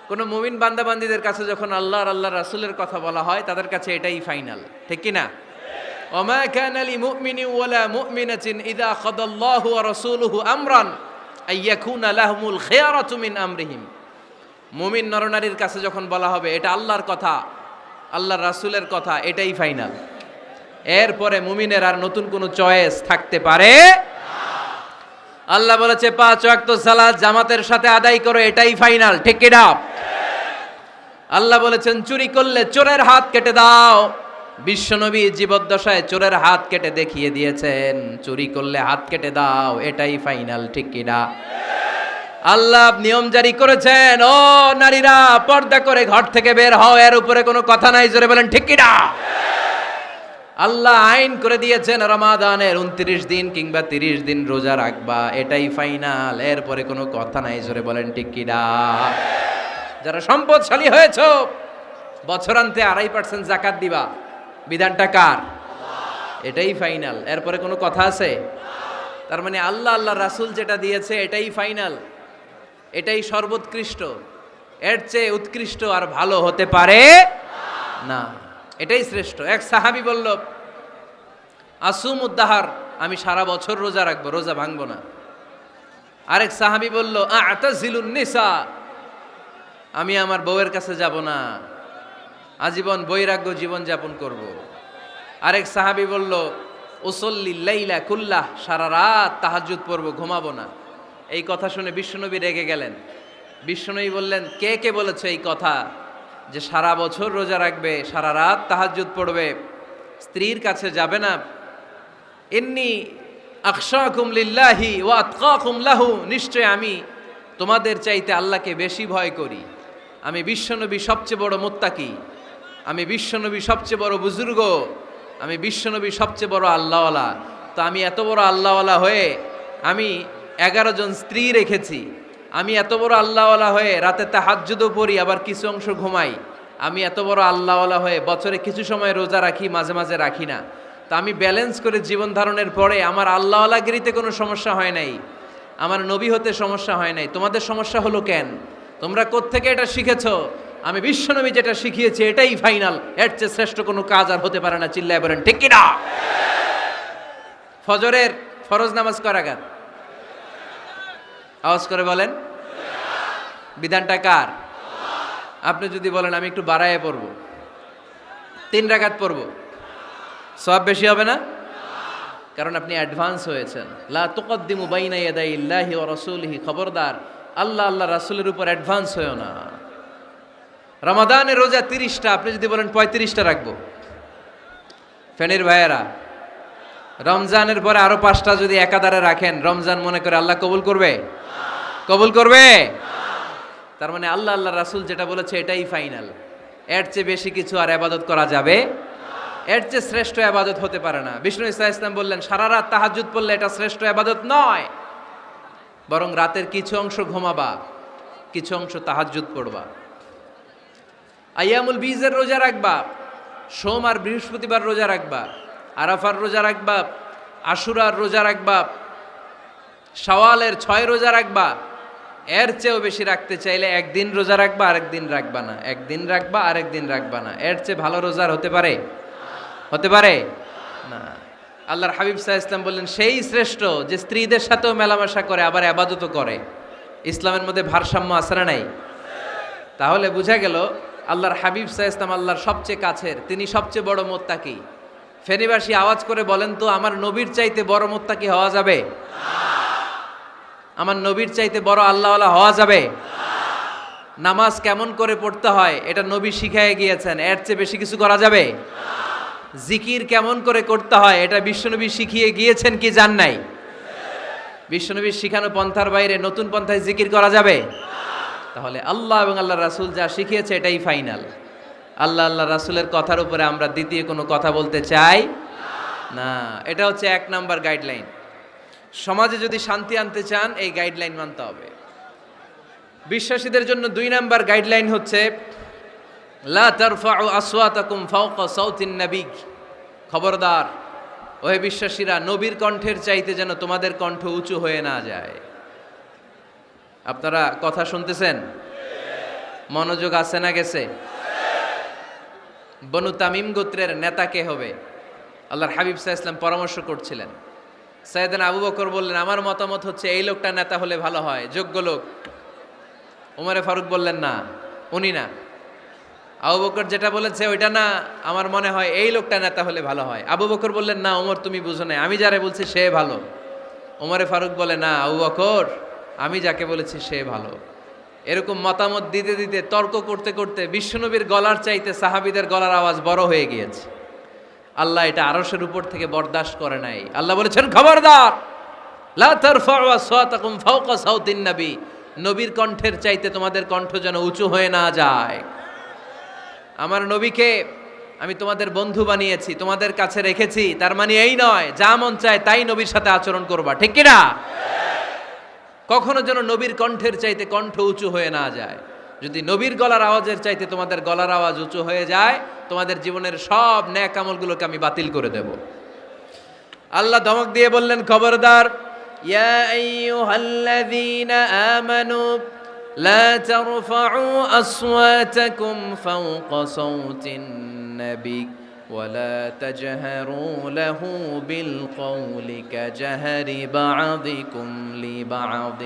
কোন মুমিন বান্দাবান্দীদের কাছে যখন আল্লাহ আর আল্লাহর রাসূলের কথা বলা হয় তাদের কাছে এটাই ফাইনাল, ঠিক কি না? ওমা কানা লিমুমিনিন ওয়ালা মুমিনাতিন ইযা খাদাল্লাহু ওয়া রাসূলুহু আমরান আইয়াকুনা লাহুমুল খিয়ারাতু মিন আমরিহিম। মুমিন নরনারীর কাছে যখন বলা হবে এটা আল্লাহর কথা, আল্লাহর রাসূলের কথা, এটাই ফাইনাল। এরপরে মুমিনের আর নতুন কোনো চয়েস থাকতে পারে না। আল্লাহ বলেছে 5 ওয়াক্ত সালাত জামাতের সাথে আদায় করো, এটাই ফাইনাল, ঠিক কি না? আল্লাহ বলেছেন চুরি করলে চোরের হাত কেটে দাও। বিশ্বনবী জীবদ্দশায় চোরের হাত কেটে দেখিয়ে দিয়েছেন, চুরি করলে হাত কেটে দাও, এটাই ফাইনাল, ঠিক কি না? আল্লাহ নিয়ম জারি করেছেন, ও নারীরা পর্দা করে ঘর থেকে বের হও, এর উপরে কোনো কথা নাই, জোরে বলেন ঠিক কি না? আল্লাহ আইন করে দিয়েছেন রমাদানের 29 দিন কিংবা 30 দিন রোজা রাখবা, এটাই ফাইনাল, এরপরে কোনো কথা নাই, জোরে বলেন ঠিক কি না? যারা সম্পদশালী হয়েছো বছরান্তে 2.5% যাকাত দিবা, বিধানটা কার? এটাই ফাইনাল, এরপরে কোনো কথা আছে? তার মানে আল্লাহ আল্লাহ রাসূল যেটা দিয়েছে এটাই ফাইনাল, এটাই সর্বোৎকৃষ্ট, এর চেয়ে উৎকৃষ্ট আর ভালো হতে পারে না, এটাই শ্রেষ্ঠ। এক সাহাবী বলল, আসুমুদ্দাহার, আমি সারা বছর রোজা রাখবো, রোজা ভাঙবো না। আরেক সাহাবী বলল, আ'তাজিলুন নিসা, আমি আমার বউয়ের কাছে যাব না, আজীবন বৈরাগ্য জীবন যাপন করব। আরেক সাহাবী বলল, উসল্লি লাইলা কুল্লাহ, সারা রাত তাহাজ্জুদ পড়ব, ঘুমাবো না। এই কথা শুনে বিশ্বনবী রেগে গেলেন। বিশ্বনবী বললেন, কে কে বলেছে এই কথা যে সারা বছর রোজা রাখবে, সারা রাত তাহাজ্জুদ পড়বে, স্ত্রীর কাছে যাবে না? ইন্নী আখশাকুম লিল্লাহি ওয়া আতকাকুম লাহু, নিশ্চয় আমি তোমাদের চাইতে আল্লাহকে বেশি ভয় করি। আমি বিশ্বনবী সবচেয়ে বড় মুত্তাকি, আমি বিশ্বনবী সবচেয়ে বড় বুজুর্গ, আমি বিশ্বনবী সবচেয়ে বড় আল্লাহওয়ালা। তো আমি এত বড় আল্লাহওয়ালা হয়ে আমি 11 জন স্ত্রী রেখেছি, আমি এত বড় আল্লাহওয়ালা হয়ে রাতে তাহাজ্জুদও পড়ি, আবার কিছু অংশ ঘুমাই, আমি এত বড় আল্লাহওয়ালা হয়ে বছরে কিছু সময় রোজা রাখি, মাঝে মাঝে রাখি না। তা আমি ব্যালেন্স করে জীবন ধারণের পরে আমার আল্লাহওয়ালাগিরিতে কোনো সমস্যা হয় নাই, আমার নবী হতে সমস্যা হয় নাই। তোমাদের সমস্যা হলো কেন? তোমরা কোত্থেকে এটা শিখেছো? আমি বিশ্বনবী যেটা শিখিয়েছি এটাই ফাইনাল, এর চেয়ে শ্রেষ্ঠ কোনো কাজ আর হতে পারে না। চিল্লায় বলেন ঠিক কি না? ফজরের ফরজ নামাজ কয় রাকাত? আওয়াজ করে বলেন। বিধানটা কার? আপনি যদি বলেন আমি একটু বাড়ায় পড়ব, 3 রাকাত পড়ব, সব বেশি হবে না? কারণ আপনি অ্যাডভান্স হয়েছেন। লা তুকদ্দিমু বাইনা ইয়াদাইল্লাহি ওয়া রাসূলিহি, খবরদার আল্লাহ আল্লাহ রাসূলের উপর অ্যাডভান্স হয়ো না। রমাদানের রোজা 30টা, আপনি যদি বলেন 35টা রাখবো, ফেনীর ভাইয়েরা রমজানের পরে আরো 5টা যদি একাধারে রাখেন, রমজান মনে করে আল্লাহ কবুল করবে? কবুল করবে? তার মানে আল্লাহ আল্লাহ রাসূল যেটা বলেছে এটাই ফাইনাল, এর চেয়ে বেশি কিছু আর ইবাদত করা যাবে, এর চেয়ে শ্রেষ্ঠ ইবাদত হতে পারে না। বিষ্ণু ইসা ইসলাম বললেন সারা রাত তাহাজ্জুদ পড়লে এটা শ্রেষ্ঠ ইবাদত নয়, বরং রাতের কিছু অংশ ঘুমাবা, কিছু অংশ তাহাজ্জুদ পড়বা। আইয়ামুল বীজের রোজা রাখবা, সোম আর বৃহস্পতিবার রোজা রাখবা, আরাফার রোজা রাখবা, আশুরার রোজা রাখবা, শাওয়ালের 6 রোজা রাখবা। এর চেয়েও বেশি রাখতে চাইলে একদিন রোজা রাখবা, আরেকদিন রাখবা না, একদিন রাখবা, আরেকদিন রাখবা না। এর চেয়ে ভালো রোজার হতে পারে? হতে পারে না। আল্লাহর হাবিব সাল্লাল্লাহু আলাইহি ওয়াসাল্লাম বললেন সেই শ্রেষ্ঠ যে স্ত্রীদের সাথেও মেলামেশা করে আবার ইবাদতও করে। ইসলামের মধ্যে ভারসাম্য আছে না নাই? তাহলে বোঝা গেল আল্লাহর হাবিব সাল্লাল্লাহু আলাইহি ওয়াসাল্লাম আল্লাহর সবচেয়ে কাছের, তিনি সবচেয়ে বড় মুত্তাকি। ফেনীবাসী আওয়াজ করে বলেন তো, আমার নবীর চাইতে বড় মুত্তাকি হওয়া যাবে? আমার নবীর চাইতে বড় আল্লাহওয়ালা হওয়া যাবে? নামাজ কেমন করে পড়তে হয় এটা নবী শিখায় গিয়েছেন, এর চেয়ে বেশি কিছু করা যাবে? জিকির কেমন করে করতে হয় এটা বিশ্বনবী শিখিয়ে গিয়েছেন কি জান নাই? বিশ্বনবীর শিখানো পন্থার বাইরে নতুন পন্থায় জিকির করা যাবে? তাহলে আল্লাহ এবং আল্লাহ রাসূল যা শিখিয়েছে এটাই ফাইনাল। আল্লাহ আল্লাহ রাসূলের কথার উপরে আমরা দ্বিতীয় কোনো কথা বলতে চাই না। এটা হচ্ছে 1 নাম্বার গাইডলাইন। সমাজে যদি শান্তি আনতে চান এই গাইডলাইন মানতে হবে। বিশ্বাসীদের জন্য 2 নাম্বার গাইডলাইন হচ্ছে লা তারফাউ আসওয়াতাকুম ফাওকা সাউতিন নবী। খবরদার ওহে বিশ্বাসীরা, নবীর কণ্ঠের চাইতে যেন তোমাদের কণ্ঠ উঁচু হয়ে না যায়। আপনারা কথা শুনতেছেন? মনোযোগ আছে না গেছে? বনু তামিম গোত্রের নেতা কে হবে? আল্লাহর হাবিব সাল্লাল্লাহু আলাইহি ওয়াসাল্লাম পরামর্শ করছিলেন। সাইয়েদনা আবু বকর বললেন আমার মতামত হচ্ছে এই লোকটা নেতা হলে ভালো হয়, যোগ্য লোক। ওমরে ফারুক বললেন না, উনি না। আবু বকর যেটা বলেছে ওইটা না, আমার মনে হয় এই লোকটা নেতা হলে ভালো হয়। আবু বকর বললেন না ওমর তুমি বুঝো না, আমি যারে বলছি সে ভালো। ওমরে ফারুক বলে না আবু বকর, আমি যাকে বলেছি সে ভালো। এরকম মতামত দিতে দিতে তর্ক করতে করতে বিশ্বনবীর গলার চাইতে সাহাবীদের গলার আওয়াজ বড় হয়ে গিয়েছে। আল্লাহ এটা আরশের উপর থেকে বরদাস্ত করে নাই। আল্লাহ বলেছেন খবরদার লা তারফাউ আসওয়াতাকুম ফাওকা সাউতিন নবী, নবীর কণ্ঠের চাইতে তোমাদের কণ্ঠ যেন উঁচু হয়ে না যায়। আমার নবীকে আমি তোমাদের বন্ধু বানিয়েছি, তোমাদের কাছে রেখেছি, তার মানে এই নয় যা মন চায় তাই নবীর সাথে আচরণ করবা, ঠিক কি না? কখনো যেন নবীর কণ্ঠের চাইতে কণ্ঠ উঁচু হয়ে না যায়। যদি নবীর গলার আওয়াজের চাইতে তোমাদের গলার আওয়াজ উঁচু হয়ে যায়, তোমাদের জীবনের সব নেক আমলগুলোকে আমি বাতিল করে দেব। আল্লাহ ধমক দিয়ে বললেন খবরদার ইয়া আইয়ুহাল্লাযীনা আমানু লা তারফাউ আসওয়াতাকুম ফাওকা সাউতিন নবী ولا تجهروا له بالقول كجهر بعضكم لبعض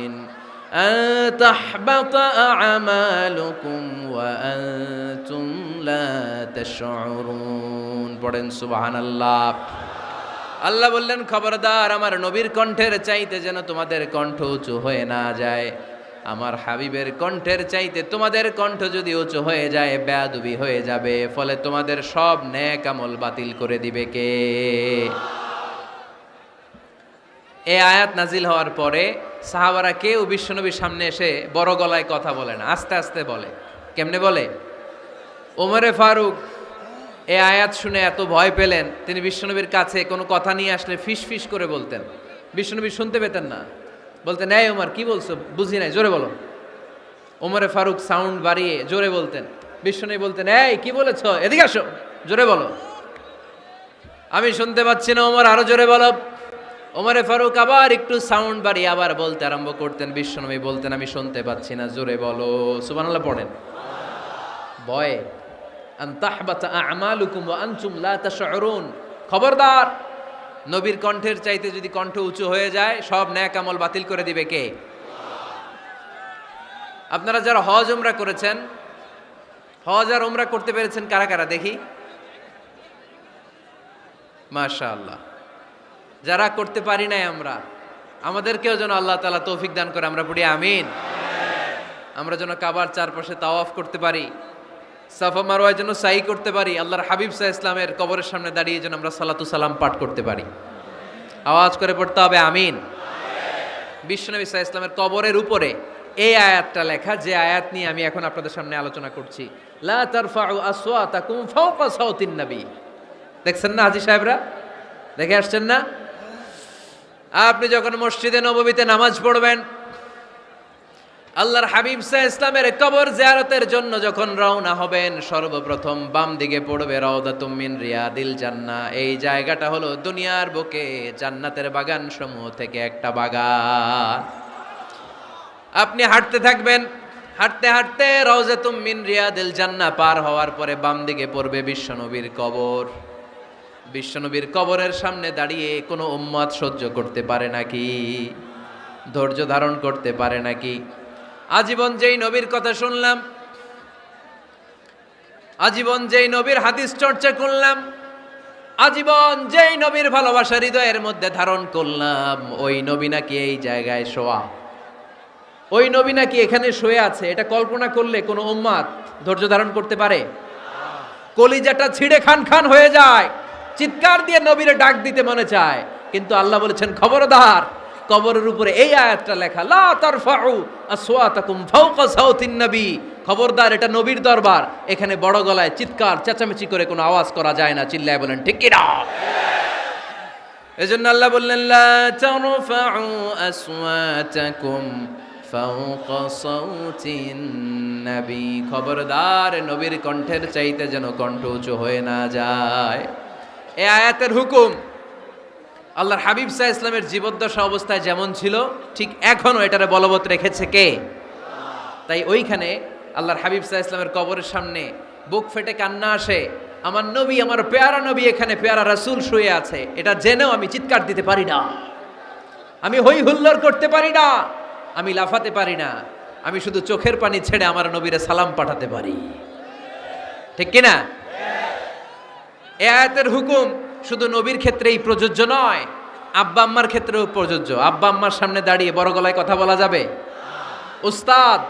أن تحبط أعمالكم وأنتم لا تشعرون পড়েন সুবহানাল্লাহ। আল্লাহ বললেন খবরদার আমার নবীর কণ্ঠের চাইতে যেন তোমাদের কণ্ঠ উঁচু হয়ে না যায়। আমার হাবিবের কণ্ঠের চাইতে তোমাদের কণ্ঠ যদি উঁচু হয়ে যায় বেয়াদবি হয়ে যাবে, ফলে তোমাদের সব নেক আমল বাতিল করে দিবে কে? এই আয়াত নাজিল হওয়ার পরে সাহাবারা কেউ বিশ্বনবীর সামনে এসে বড় গলায় কথা বলে না, আস্তে আস্তে বলে। কেমনে বলে? ওমরে ফারুক এই আয়াত শুনে এত ভয় পেলেন, তিনি বিশ্বনবীর কাছে কোনো কথা নিয়ে আসলে ফিস ফিস করে বলতেন। বিশ্বনবী শুনতে পেতেন না, বলতেন এই ওমর কি বলছো, বুঝি নাই, জোরে বলো। ওমরে ফারুক সাউন্ড বাড়িয়ে জোরে বলতেন। বিশ্বনবী বলতেন এই কি বলেছো, এদিকে আসো, জোরে বলো। আমি শুনতে পাচ্ছি না ওমর, আরো জোরে বলো। ওমরে ফারুক আবার একটু সাউন্ড বাড়িয়ে আবার বলতে আরম্ভ করতেন। বিশ্বনবী বলতেন আমি শুনতে পাচ্ছি না, জোরে বলো। সুবহানাল্লাহ পড়েন। ভয়ে, আন তাহবাতা আমালুকুম ওয়া আনতুম লা তাশউরুন। খবরদার, নবীর কণ্ঠের চাইতে যদি কণ্ঠ উঁচু হয়ে যায় সব নেক আমল বাতিল করে দিবে কে? আপনারা যারা হজ উমরা করেছেন, হজ আর উমরা করতে পেরেছেন কারা কারা দেখি? মাশাআল্লাহ। যারা করতে পারি নাই আমরা, আমাদেরকেও যেন আল্লাহ তাআলা তৌফিক দান করে, আমরা পড়ি আমিন। আমরা যেন কাবার চারপাশে তাওয়াফ করতে পারি, সাফা মারওয়ায় যেন সাই করতে পারি, আল্লাহর হাবিব সাল্লাল্লাহু আলাইহি ইসলামের কবরের সামনে দাঁড়িয়ে যেন আমরা সালাতু সালাম পাঠ করতে পারি। আওয়াজ করে পড়তে হবে আমিন। বিশ্বনবী সাল্লাল্লাহু আলাইহি ইসলামের কবরের উপরে এই আয়াতটা লেখা, যে আয়াত নিয়ে আমি এখন আপনাদের সামনে আলোচনা করছি। লা তারফাউ আসওয়াতাকুম ফাওকা সাওতিন নবী। দেখছেন না হাজী সাহেবরা, দেখে আসছেন না? আপনি যখন মসজিদে নববীতে নামাজ পড়বেন, আল্লাহর হাবিব সাল্লাল্লাহু আলাইহি ইসলামের কবর জিয়ারতের জন্য যখন রওনা হবেন, সর্বপ্রথম বাম দিকে পড়বে রাউদাতুম মিন রিয়াদিল জান্নাহ। এই জায়গাটা হলো দুনিয়ার বুকে জান্নাতের বাগান সমূহ থেকে একটা বাগান। আপনি হাঁটতে থাকবেন, হাঁটতে হাঁটতে রাউজাতুম মিন রিয়াদিল জান্নাহ পার হওয়ার পরে বাম দিকে পড়বে বিশ্বনবীর কবর। বিশ্বনবীর কবরের সামনে দাঁড়িয়ে কোনো উম্মত সহ্য করতে পারে নাকি? ধৈর্য ধারণ করতে পারে নাকি? আজীবন যেই নবীর কথা শুনলাম, আজীবন যেই নবীর হাদিস চর্চা করলাম, আজীবন যেই নবীর ভালোবাসা হৃদয়ের মধ্যে ধারণ করলাম, ওই নবী নাকি এই জায়গায় শোয়া, ওই নবী নাকি এখানে শুয়ে আছে, এটা কল্পনা করলে কোনো উম্মত ধৈর্য ধারণ করতে পারে? কলিজাটা ছিঁড়ে খান খান হয়ে যায়, চিৎকার দিয়ে নবীরে ডাক দিতে মনে চায়, কিন্তু আল্লাহ বলেছেন খবরদার, কবরের উপরে এই আয়াতটা লেখা, লা তারফাউ আসওয়াতাকুম ফাওকা সাওতিন নবী। খবরদার, এটা নবীর দরবার, এখানে বড় গলায় চিৎকার চেঁচামেচি করে কোনো আওয়াজ করা যায় না। চিল্লায় বলেন ঠিক কি না? এজন্য আল্লাহ বললেন, লা তারফাউ আসওয়াতাকুম ফাওকা সাওতিন নবী। খবরদার, নবীর কণ্ঠের চাইতে যেন কণ্ঠ উঁচু হয়ে না যায়। এই আয়াতের হুকুম আল্লাহর হাবিব সাল্লাল্লাহু আলাইহি ইসলামের জীবদ্দশা অবস্থায় যেমন ছিল, ঠিক এখনো এটারে বলবৎ রেখেছে কে? তাই ওইখানে আল্লাহর হাবিব সাল্লাল্লাহু আলাইহি ইসলামের কবরের সামনে বুক ফেটে কান্না আসে, আমার নবী, আমার পেয়ারা নবী এখানে, পেয়ারা রাসূল শুয়ে আছে, এটা জেনেও আমি চিৎকার দিতে পারি না, আমি হই হুল্লোড় করতে পারি না, আমি লাফাতে পারি না, আমি শুধু চোখের পানি ছেড়ে আমার নবীরে সালাম পাঠাতে পারি। ঠিক কিনা? এই আয়াতের হুকুম শুধু নবীর ক্ষেত্রেই প্রযোজ্য নয়, আব্বা আম্মার ক্ষেত্রেও প্রযোজ্য। আব্বা আম্মার সামনে দাঁড়িয়ে বড় গলায় কথা বলা যাবে? উস্তাদ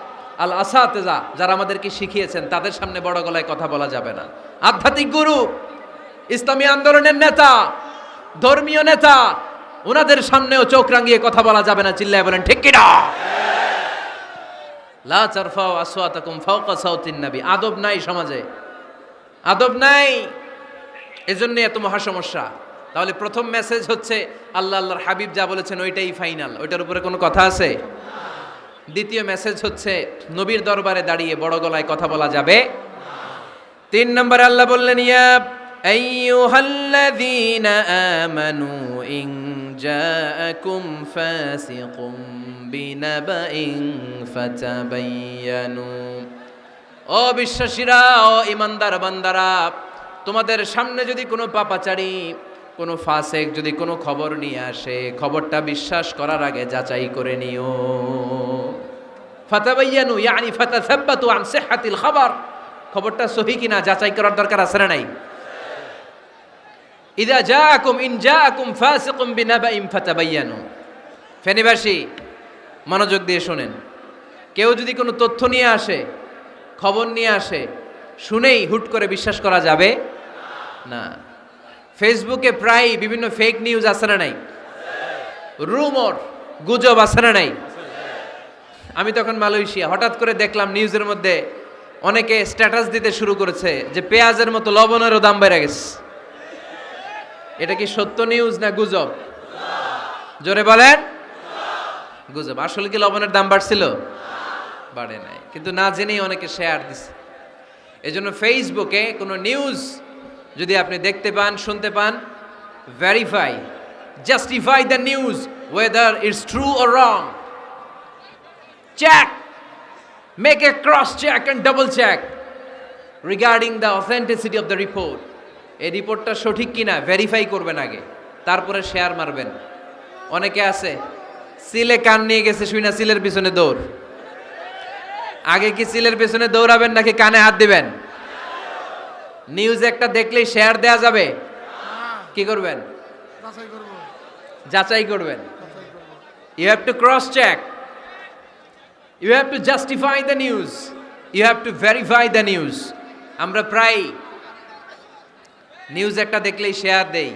আল আসাতেজা যারা আমাদেরকে শিখিয়েছেন, তাদের সামনে বড় গলায় কথা বলা যাবে না। আধ্যাত্মিক গুরু, ইসলামী আন্দোলনের নেতা, ধর্মীয় নেতা, ওনাদের সামনেও চোখ রাঙিয়ে কথা বলা যাবে না। চিল্লায় বলেন ঠিক কি না? লা তারফাউ আসওয়াতাকুম ফাওকা সাওতিন নবী। আদব নাই সমাজে, আদব নাই, এজন্য এত মহা সমস্যা। তাহলে প্রথম মেসেজ হচ্ছে আল্লাহ আল্লাহর হাবিব যা বলেছেন ওইটাই ফাইনাল, ওইটার উপরে কোনো কথা আছে? দ্বিতীয় মেসেজ হচ্ছে নবীর দরবারে দাঁড়িয়ে বড় গলায় কথা বলা যাবে। 3 নম্বরে আল্লাহ বললেন, ইয়া আইয়ুহাল্লাযীনা আমানু ইন জাআকুম ফাসিকুম বিনাবাইন ফাতাবায়ানু। ও বিশ্বাসীরা, ও ঈমানদার বান্দারা, তোমাদের সামনে যদি কোনো পাপাচারী, কোনো ফাসেক যদি কোনো খবর নিয়ে আসে, খবরটা বিশ্বাস করার আগে যাচাই করে নিও। ফাতাবায়ানু ইয়ানি ফাতাসাব্বাতু আন সিহহাতিল খবর, খবরটা সহি কিনা যাচাই করার দরকার আছে না নাই? ইযা জাআকুম ইন জাআকুম ফাসিকুম বিনাবাইন ফাতাবায়ানু। ফেনীবাসী মনোযোগ দিয়ে শুনেন, কেউ যদি কোনো তথ্য নিয়ে আসে, খবর নিয়ে আসে, শুনেই হুট করে বিশ্বাস করা যাবে না। ফেসবুকে প্রায় বিভিন্ন ফেক নিউজ আছে না নাই? রুমর, গুজব আছে না নাই? আমি তখন মালয়েশিয়া, হঠাৎ করে দেখলাম নিউজের মধ্যে অনেকে স্ট্যাটাস দিতে শুরু করেছে যে পেঁয়াজের মতো লবণেরও দাম বেড়ে গেছে। এটা কি সত্য নিউজ না গুজব? জোরে বলেন। গুজব। আসলে কি লবণের দাম বাড়ছিল? বাড়ে নাই, কিন্তু না জেনেই অনেকে শেয়ার দিছে। এজন্য ফেসবুকে কোনো নিউজ যদি আপনি দেখতে পান, শুনতে পান, verify, justify the news whether it's true or wrong. Check, make a cross check and double check. Regarding the authenticity of the report, এই রিপোর্টটা সঠিক কিনা ভেরিফাই করবেন আগে, তারপরে শেয়ার মারবেন। অনেকে আছে সিলে কান নিয়ে গেছে, শুই না সিলের পিছনে দৌড়। আগে কি সিলের পিছনে দৌড়াবেন নাকি কানে হাত দিবেন? নিউজ একটা দেখলেই শেয়ার দেয়া যাবে? কি করবেন? যাচাই করবেন। You have to cross check, you have to justify the news, you have to verify the news. আমরা প্রায় নিউজ একটা দেখলেই শেয়ার দেই।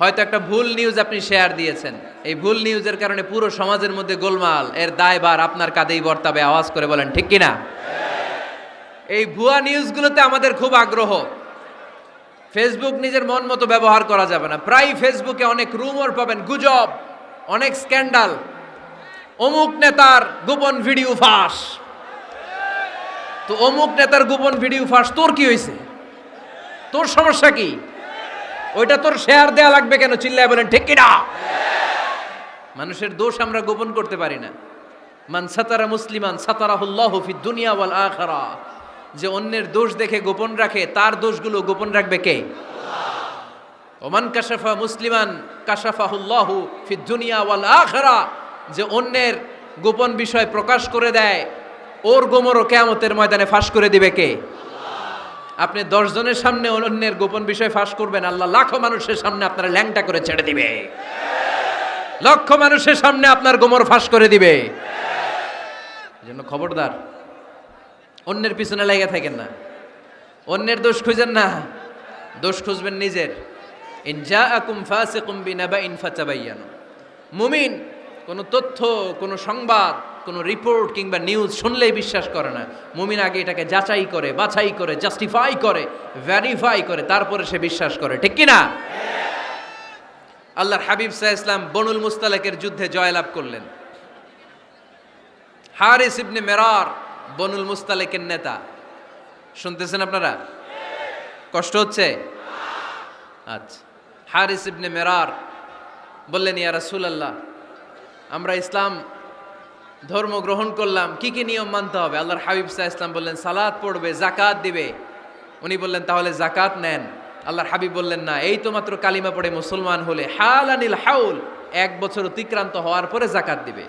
হয়তো একটা ভুল নিউজ আপনি শেয়ার দিয়েছেন, এই ভুল নিউজের কারণে পুরো সমাজের মধ্যে গোলমাল, এর দায়ভার আপনার কাঁধেই বর্তাবে। আওয়াজ করে বলেন ঠিক কিনা? এই ভুয়া নিউজগুলোতে আমাদের খুব আগ্রহ। ফেসবুক নিজের মন মতো ব্যবহার করা যাবে না। প্রায় ফেসবুকে অনেক রুমর পাবেন, গুজব, অনেক স্ক্যান্ডাল। অমুক নেতার গোপন ভিডিও ফাঁস। তো অমুক নেতার গোপন ভিডিও ফাঁস, তোর কি হয়েছে? তোর সমস্যা কি? ওইটা তোর শেয়ার দেয়া লাগবে কেন? চিল্লায় বলেন ঠিক কিনা? মানুষের দোষ আমরা গোপন করতে পারি না। মান সাতারা মুসলিমান সাতারাহুল্লাহু ফিদ দুনিয়া ওয়াল আখিরা। যে অন্যের দোষ দেখে গোপন রাখে, তার দোষগুলো গোপন রাখবে কে? ওমান কাশাফা মুসলিমান কাশাফাহুল্লাহু ফিদ দুনিয়া ওয়াল আখিরা। যে অন্যের গোপন বিষয় প্রকাশ করে দেয়, ওর গোমরও কিয়ামতের ময়দানে ফাঁস করে দিবে কে? আপনি 10 জনের সামনে অন্যের গোপন বিষয় ফাঁস করবেন, আল্লাহ লাখো মানুষের সামনে আপনার ল্যাংটা করে ছেড়ে দিবে। লক্ষ মানুষের সামনে আপনার গোমর ফাঁস করে দিবে। এজন্য খবরদার, অন্যের পিছনে লেগে থাকেন না, অন্যের দোষ খুঁজেন না, দোষ খুঁজবেন নিজের। ইন জাআকুম ফাসিকুম বিনাবাইন ফাতাবায়ানু। মুমিন কোনো তথ্য, কোনো সংবাদ, কোনো রিপোর্ট কিংবা নিউজ শুনলেই বিশ্বাস করে না। মুমিন আগে এটাকে যাচাই করে, বাছাই করে, জাস্টিফাই করে, ভেরিফাই করে, তারপরে সে বিশ্বাস করে। ঠিক কি না? আল্লাহর হাবিব সাল্লাল্লাহু আলাইহি ওয়াসাল্লাম বনুল মুস্তালিকের যুদ্ধে জয়লাভ করলেন। হারিস ইবনে মিরার বনুল মুস্তালিকের নেতা। শুনতেছেন আপনারা? কষ্ট হচ্ছে? আচ্ছা। হারিস ইবনে মিরার বললেন, ইয়া রাসূলুল্লাহ, আমরা ইসলাম ধর্ম গ্রহণ করলাম, কি কি নিয়ম মানতে হবে? আল্লাহর হাবিব সাল্লাল্লাহু আলাইহি ওয়াসাল্লাম বললেন, সালাত পড়বে, যাকাত দিবে। উনি বললেন, তাহলে যাকাত নেন। আল্লাহর হাবিব বললেন, না, এই তো মাত্র কালিমা পড়ে মুসলমান হলে, হালানিল হাউল, 1 বছর অতিক্রান্ত হওয়ার পরে যাকাত দিবে।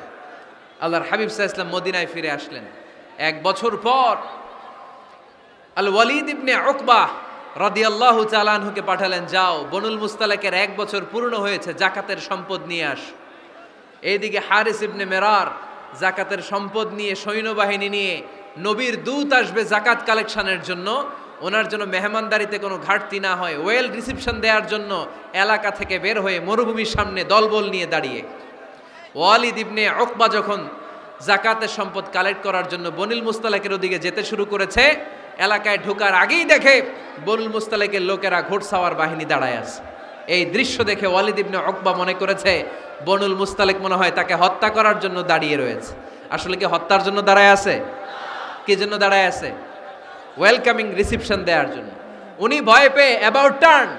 আল্লাহর হাবিব সাল্লাল্লাহু আলাইহি ওয়াসাল্লাম মদিনায় ফিরে আসলেন। 1 বছর পর আল ওয়ালিদ ইবনে উকবাহ রাদিয়াল্লাহু তাআলা আনহুকে পাঠালেন, যাও বনুল মুস্তালিকের 1 বছর পূর্ণ হয়েছে, যাকাতের সম্পদ নিয়ে আস। এইদিকে হারিস ইবনে মিরার যাকাতের সম্পদ নিয়ে, সৈন্যবাহিনী নিয়ে, নবীর দূত আসবে যাকাত কালেকশনের জন্য, ওনার জন্য মেহমানদারিতে কোনো ঘাটতি না হয়, ওয়েল রিসিপশন দেওয়ার জন্য এলাকা থেকে বের হয়ে মরুভূমির সামনে দলবল নিয়ে দাঁড়িয়ে। ওয়ালিদ ইবনে উকবা যখন যাকাতের সম্পদ কালেক্ট করার জন্য বনুল মুস্তালিকের ওদিকে যেতে শুরু করেছে, এলাকায় ঢোকার আগেই দেখে বনুল মুস্তালিকের লোকেরা ঘোড়সাওয়ার বাহিনী দাঁড়ায় আছে। এই দৃশ্য দেখে ওয়ালিদ ইবনে উকবা মনে করেছে বনুল মুস্তালিক মনে হয় তাকে হত্যা করার জন্য দাঁড়িয়ে রয়েছে। আসলে কি হত্যার জন্য দাঁড়ায় আছে? কি জন্য দাঁড়ায় আছে? ওয়েলকামিং রিসিপশন দেওয়ার জন্য। উনি ভয় পেয়ে অ্যাবাউট টার্ন,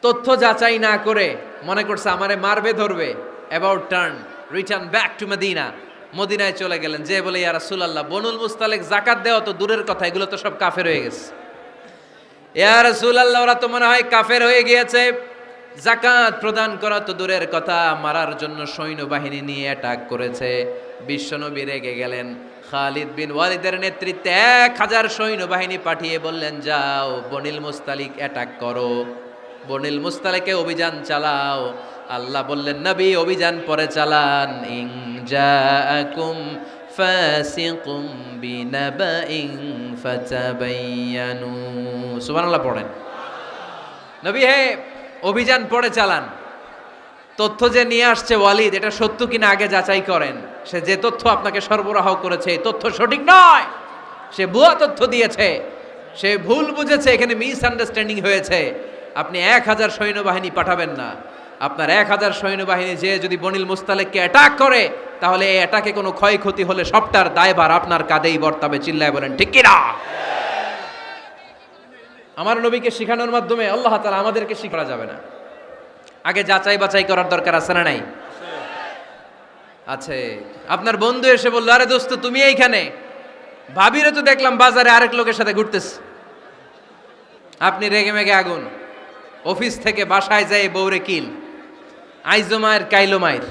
তথ্য যাচাই না করে মনে করছে আমারে মারবে, ধরবে, about turn, return back to Medina. মদিনায় চলে গেলেন, যে বলে, ইয়া রাসূলুল্লাহ, বনুল মুস্তালিক যাকাত দেওয়া তো দূরের কথা, এগুলো তো সব কাফের হয়ে গেছে। ইয়া রাসূলুল্লাহ, ওরা তো মনে হয় কাফের হয়ে গিয়েছে, যাকাত প্রদান করা তো দূরের কথা, মারার জন্য সৈন্যবাহিনী নিয়ে অ্যাটাক করেছে। বিশ্বনবী রেগে গেলেন। খালিদ বিন ওয়ালিদের নেতৃত্বে 1000 সৈন্যবাহিনী পাঠিয়ে বললেন, যাও বনুল মুস্তালিক অ্যাটাক করো, বনুল মুস্তালিকে অভিযান চালাও। আল্লাহ বললেন, নবী অভিযান পরে চালান। ইন জাআকুম ফাসিকুম বিনাবাইন ফাতাবায়ানু। সুবহানাল্লাহ পড়েন। নবী হে, অভিযান পরে চালান। তথ্য যে নিয়ে আসছে ওয়ালিদ, এটা সত্য কিনা আগে যাচাই করেন। সে যে তথ্য আপনাকে সরবরাহ করেছে, এই তথ্য সঠিক নয়, সে ভুয়া তথ্য দিয়েছে, সে ভুল বুঝেছে, এখানে মিস আন্ডারস্ট্যান্ডিং হয়েছে। আপনি 1000 সৈন্যবাহিনী পাঠাবেন না। আপনার 1000 সৈন্যবাহিনী যে যদি বনুল মুস্তালিককে অ্যাটাক করে, তাহলে এই অ্যাটাকে কোনো ক্ষয়ক্ষতি হলে সবটার দায়ভার আপনার কাঁধেই বর্তাবে। চিল্লায় বলেন ঠিক কিনা? আমার নবীকে শিখানোর মাধ্যমে আল্লাহ তাআলা আমাদেরকে শিখা যাবে না। আগে যাচাই বাছাই করার দরকার আছে না নাই? আছে। আপনার বন্ধু এসে বলল, আরে দোস্ত তুমি এইখানে, ভাবিরে তো দেখলাম বাজারে আরেক লোকের সাথে ঘুরতেছে, আপনি রেগে মেগে আগুন, অফিস থেকে বাসায় যায় বউরে কিল, আইজো মায়ের কাইলো মায়ের,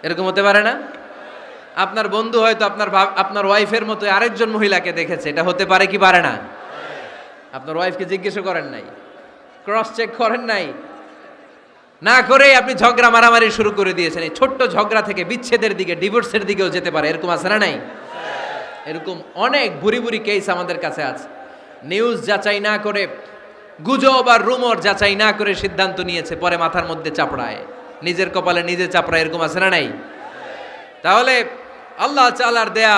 এরকম হতে পারে না? আপনার বন্ধু হয়তো আপনার ওয়াইফের মতো আরেকজন মহিলাকে দেখেছে, এটা হতে পারে কি পারে না? আপনার ওয়াইফকে জিজ্ঞেস করেন নাই, ক্রস চেক করেন নাই, না করে আপনি ঝগড়া মারামারি শুরু করে দিয়েছেন। এই ছোট্ট ঝগড়া থেকে বিচ্ছেদের দিকে, ডিভোর্সের দিকেও যেতে পারে, এরকম আছে না নাই? এরকম অনেক বুড়ি বুড়ি কেস আমাদের কাছে আছে। নিউজ যাচাই না করে, গুজব আর রুমর যাচাই না করে সিদ্ধান্ত নিয়েছে, পরে মাথার মধ্যে চাপড়ায়, নিজের কপালে নিজে চাপড়ায়, এরকম আছে না নাই? তাহলে আল্লাহ তাআলার দেয়া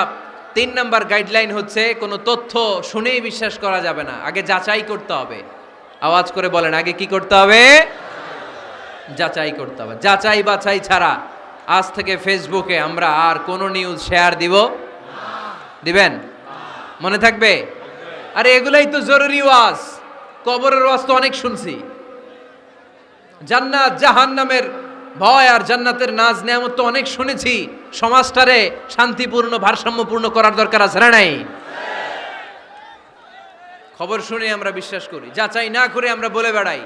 3 নাম্বার গাইডলাইন হচ্ছে, কোনো তথ্য শুনেই বিশ্বাস করা যাবে না, আগে যাচাই করতে হবে। আওয়াজ করে বলেন, আগে কি করতে হবে? যাচাই করতে হবে। যাচাই বাছাই ছাড়া আজ থেকে ফেসবুকে আমরা আর কোনো নিউজ শেয়ার দিবেন? মনে থাকবে? আরে এগুলাই তো জরুরি ওয়াজ। কবরের ওয়াজ তো অনেক শুনছি, জান্নাত জাহান্নামের ভয় আর জান্নাতের নাজ নেয়ামত তো অনেক শুনেছি। সমাজটারে শান্তিপূর্ণ ভারসাম্যপূর্ণ করার দরকার আছে না নাই? খবর শুনে আমরা বিশ্বাস করি, যাচাই না করে আমরা বলে বেড়াই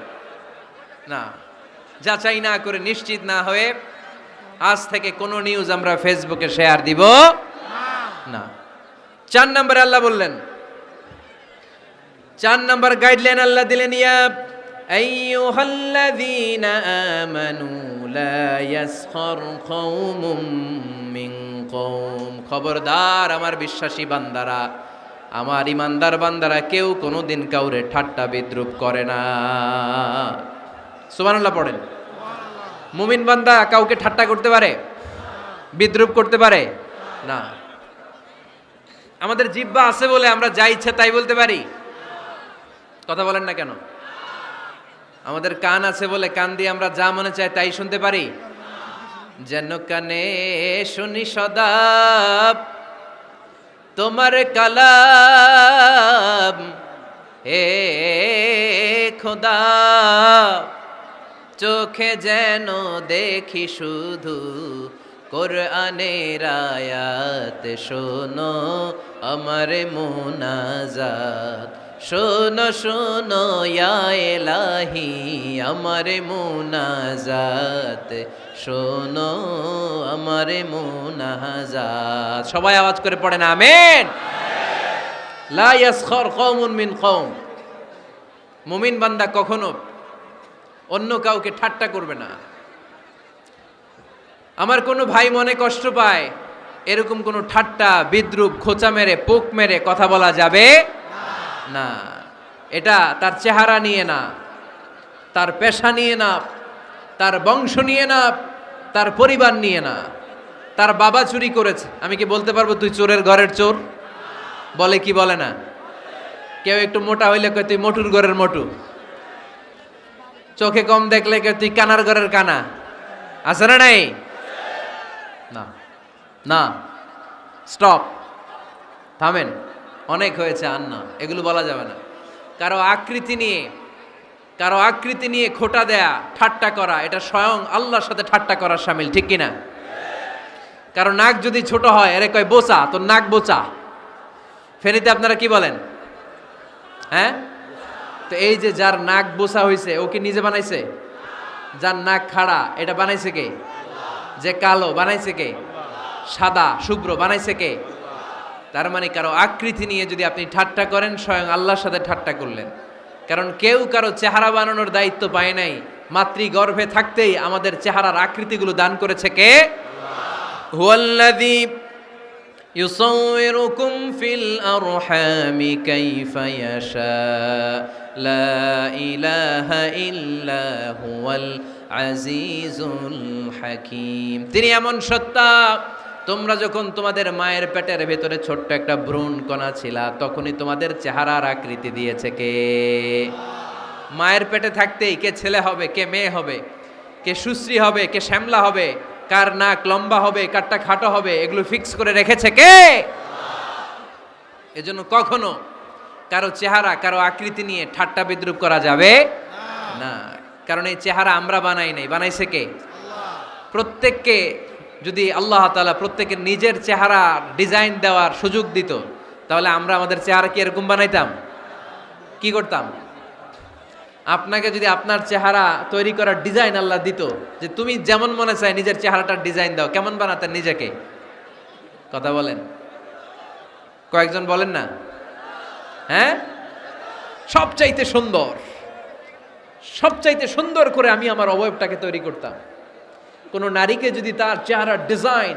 না। যাচাই না করে, নিশ্চিত না হয়ে আজ থেকে কোনো নিউজ আমরা ফেসবুকে শেয়ার দিব না। 4 নম্বরে আল্লাহ বললেন, 4 নম্বর গাইডলাইন আল্লাহ দিলেন, ইয়া আইয়ুহাল্লাযীনা আমানু লা ইয়াসখার কওমুম মিন কওম। খবরদার আমার বিশ্বাসী বান্দারা, আমার ইমানদার বান্দারা, কেউ কোনোদিন কাউরে ঠাট্টা বিদ্রুপ করে না। সুবহানাল্লাহ পড়েন। মুমিন বান্দা কাউকে ঠাট্টা করতে পারে, বিদ্রুপ করতে পারে না। আমাদের জিহ্বা আছে বলে আমরা যা ইচ্ছা তাই বলতে পারি, কথা বলেন না কেন? আমাদের কান আছে বলে কান দিয়ে আমরা যা মনে চাই তাই শুনতে পারি। যেন কানে শুনি সদা তোমার কালাম, হে খোদা, চোখে যেন দেখি শুধু কোরআনের আয়াত। শোনো আমার মুনাজাত, শোনো শোনো ইয়া ইলাহি আমার মুনাজাত, শোনো আমার মুনাজাত। সবাই আওয়াজ করে পড়েন আমিন। লা ইয়াসখার কওমুন মিন কওম। মুমিন বান্দা কখনো অন্য কাউকে ঠাট্টা করবে না। আমার কোনো ভাই মনে কষ্ট পায়, এরকম কোনো ঠাট্টা বিদ্রুপ খোঁচা মেরে পোক মেরে কথা বলা যাবে না। এটা তার চেহারা নিয়ে না, তার পেশা নিয়ে না, তার বংশ নিয়ে না, তার পরিবার নিয়ে না। তার বাবা চুরি করেছে, আমি কি বলতে পারবো তুই চোরের ঘরের চোর? বলে কি বলে না? কেউ একটু মোটা হইলে কয় তুই মোটুর ঘরের মোটু, চোখে কম দেখলে কয় তুই কানার ঘরের কানা। আছে না নাই? না না, স্টপ, থামেন, অনেক হয়েছে, আর না, এগুলো বলা যাবে না। কারো আকৃতি নিয়ে খোটা দেয়া, ঠাট্টা করা, এটা স্বয়ং আল্লাহর সাথে ঠাট্টা করার শামিল, ঠিক কিনা? কারো নাক যদি ছোট হয়, এরে কয় বোচা, তোর নাক বোচা। ফেনীতে আপনারা কি বলেন? হ্যাঁ, তো এই যে যার নাক বোচা হয়েছে, ও কি নিজে বানাইছে? যার নাক খাড়া, এটা বানাইছে কে? যে কালো, বানাইছে কে? সাদা শুভ্র, বানাইছে কে? তার মানে কারো আকৃতি নিয়ে যদি আপনি ঠাট্টা করেন, স্বয়ং আল্লাহর সাথে ঠাট্টা করলেন। কারণ কেউ কারো চেহারা বানানোর দায়িত্ব পায় নাই। মাতৃগর্ভে থাকতেই আমাদের চেহারার আকৃতিগুলো দান করেছে কে? হুয়াল্লাযী ইউসাউইরুকুম ফিল আরহামি কাইফা ইয়াশা লা ইলাহা ইল্লা হুয়াল আজিজুল হাকীম। তিনি এমন সত্তা, তোমরা যখন তোমাদের মায়ের পেটের ভেতরে ছোট্ট একটা ভ্রূণ কণা ছিলা, তখনই তোমাদের চেহারার আকৃতি দিয়েছে কে? মায়ের পেটে থাকতেই কে ছেলে হবে, কে মেয়ে হবে, কে সুশ্রী হবে, কে শ্যামলা হবে, কার নাক লম্বা হবে, কারটা খাটো হবে, এগুলো ফিক্স করে রেখেছে কে? এজন্য কখনো কারো চেহারা, কারো আকৃতি নিয়ে ঠাট্টা বিদ্রুপ করা যাবে না। কারণ এই চেহারা আমরা বানাই নাই, বানাইছে কে? প্রত্যেককে যদি আল্লাহ তাআলা প্রত্যেকের নিজের চেহারা ডিজাইন দেওয়ার সুযোগ দিত, তাহলে আমরা আমাদের চেহারা কি এরকম বানাইতাম? কি করতাম? আপনাকে যদি আপনার চেহারা তৈরি করার ডিজাইন আল্লাহ দিত, যে তুমি যেমন মনে চাই নিজের চেহারাটার ডিজাইন দাও, কেমন বানাতেন নিজেকে? কথা বলেন, কয়েকজন বলেন না? হ্যাঁ, সবচাইতে সুন্দর, সবচাইতে সুন্দর করে আমি আমার অবয়বটাকে তৈরি করতাম। কোন নারীকে যদি তার চেহারার ডিজাইন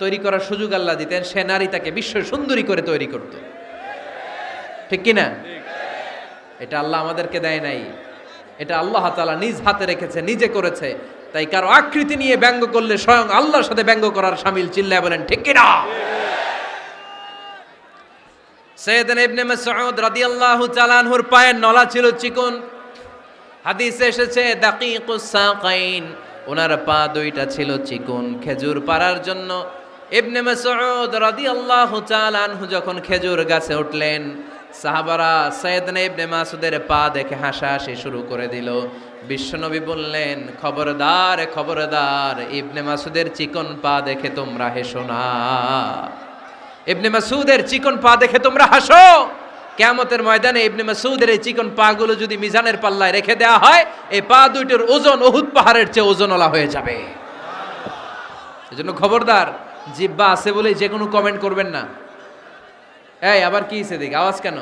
তৈরি করার সুযোগ আল্লাহ দিতেন, সে নারী তাকে বিশ্ব সুন্দরী করে তৈরি করত। ঠিক কিনা? এটা আল্লাহ আমাদেরকে দেয় নাই, এটা আল্লাহ তাআলা নিজ হাতে রেখেছে, নিজে করেছে। তাই কারো আকৃতি নিয়ে ব্যঙ্গ করলে স্বয়ং আল্লাহর সাথে ব্যঙ্গ করার শামিল। চিল্লায় বলেন ঠিক কিনা? সাইয়েদনা ইবনে মাসউদ রাদিয়াল্লাহু তাআলা আনহুর পায়ের নলা ছিল চিকন। হাদিসে এসেছে দাকিকুস সাকাইন, ওনার পা দুইটা ছিল চিকন। খেজুর পাড়ার জন্য ইবনে মাসউদ রাদিয়াল্লাহু তাআলা আনহু যখন খেজুর গাছে উঠলেন, সাহাবারা সাইয়েদনা ইবনে মাসউদের পা দেখে হাসাহাসি শুরু করে দিল। বিশ্বনবী বললেন, খবরদার খবরদার, ইবনে মাসউদের চিকন পা দেখে তোমরা হেসো না। ইবনে মাসউদের চিকন পা দেখে তোমরা হাসো। কিয়ামতের ময়দানে ইবনে মাসউদের এই চিকন পা গুলো যদি মিজানের পাল্লায় রেখে দেওয়া হয়, এই পা দুইটার ওজন উহুদ পাহাড়ের চেয়ে ওজনওয়ালা হয়ে যাবে। এজন্য খবরদার, জিহ্বা আছে বলে যে কোনো কমেন্ট করবেন না। এই আবার কি হইছে দেখ, আওয়াজ কেন?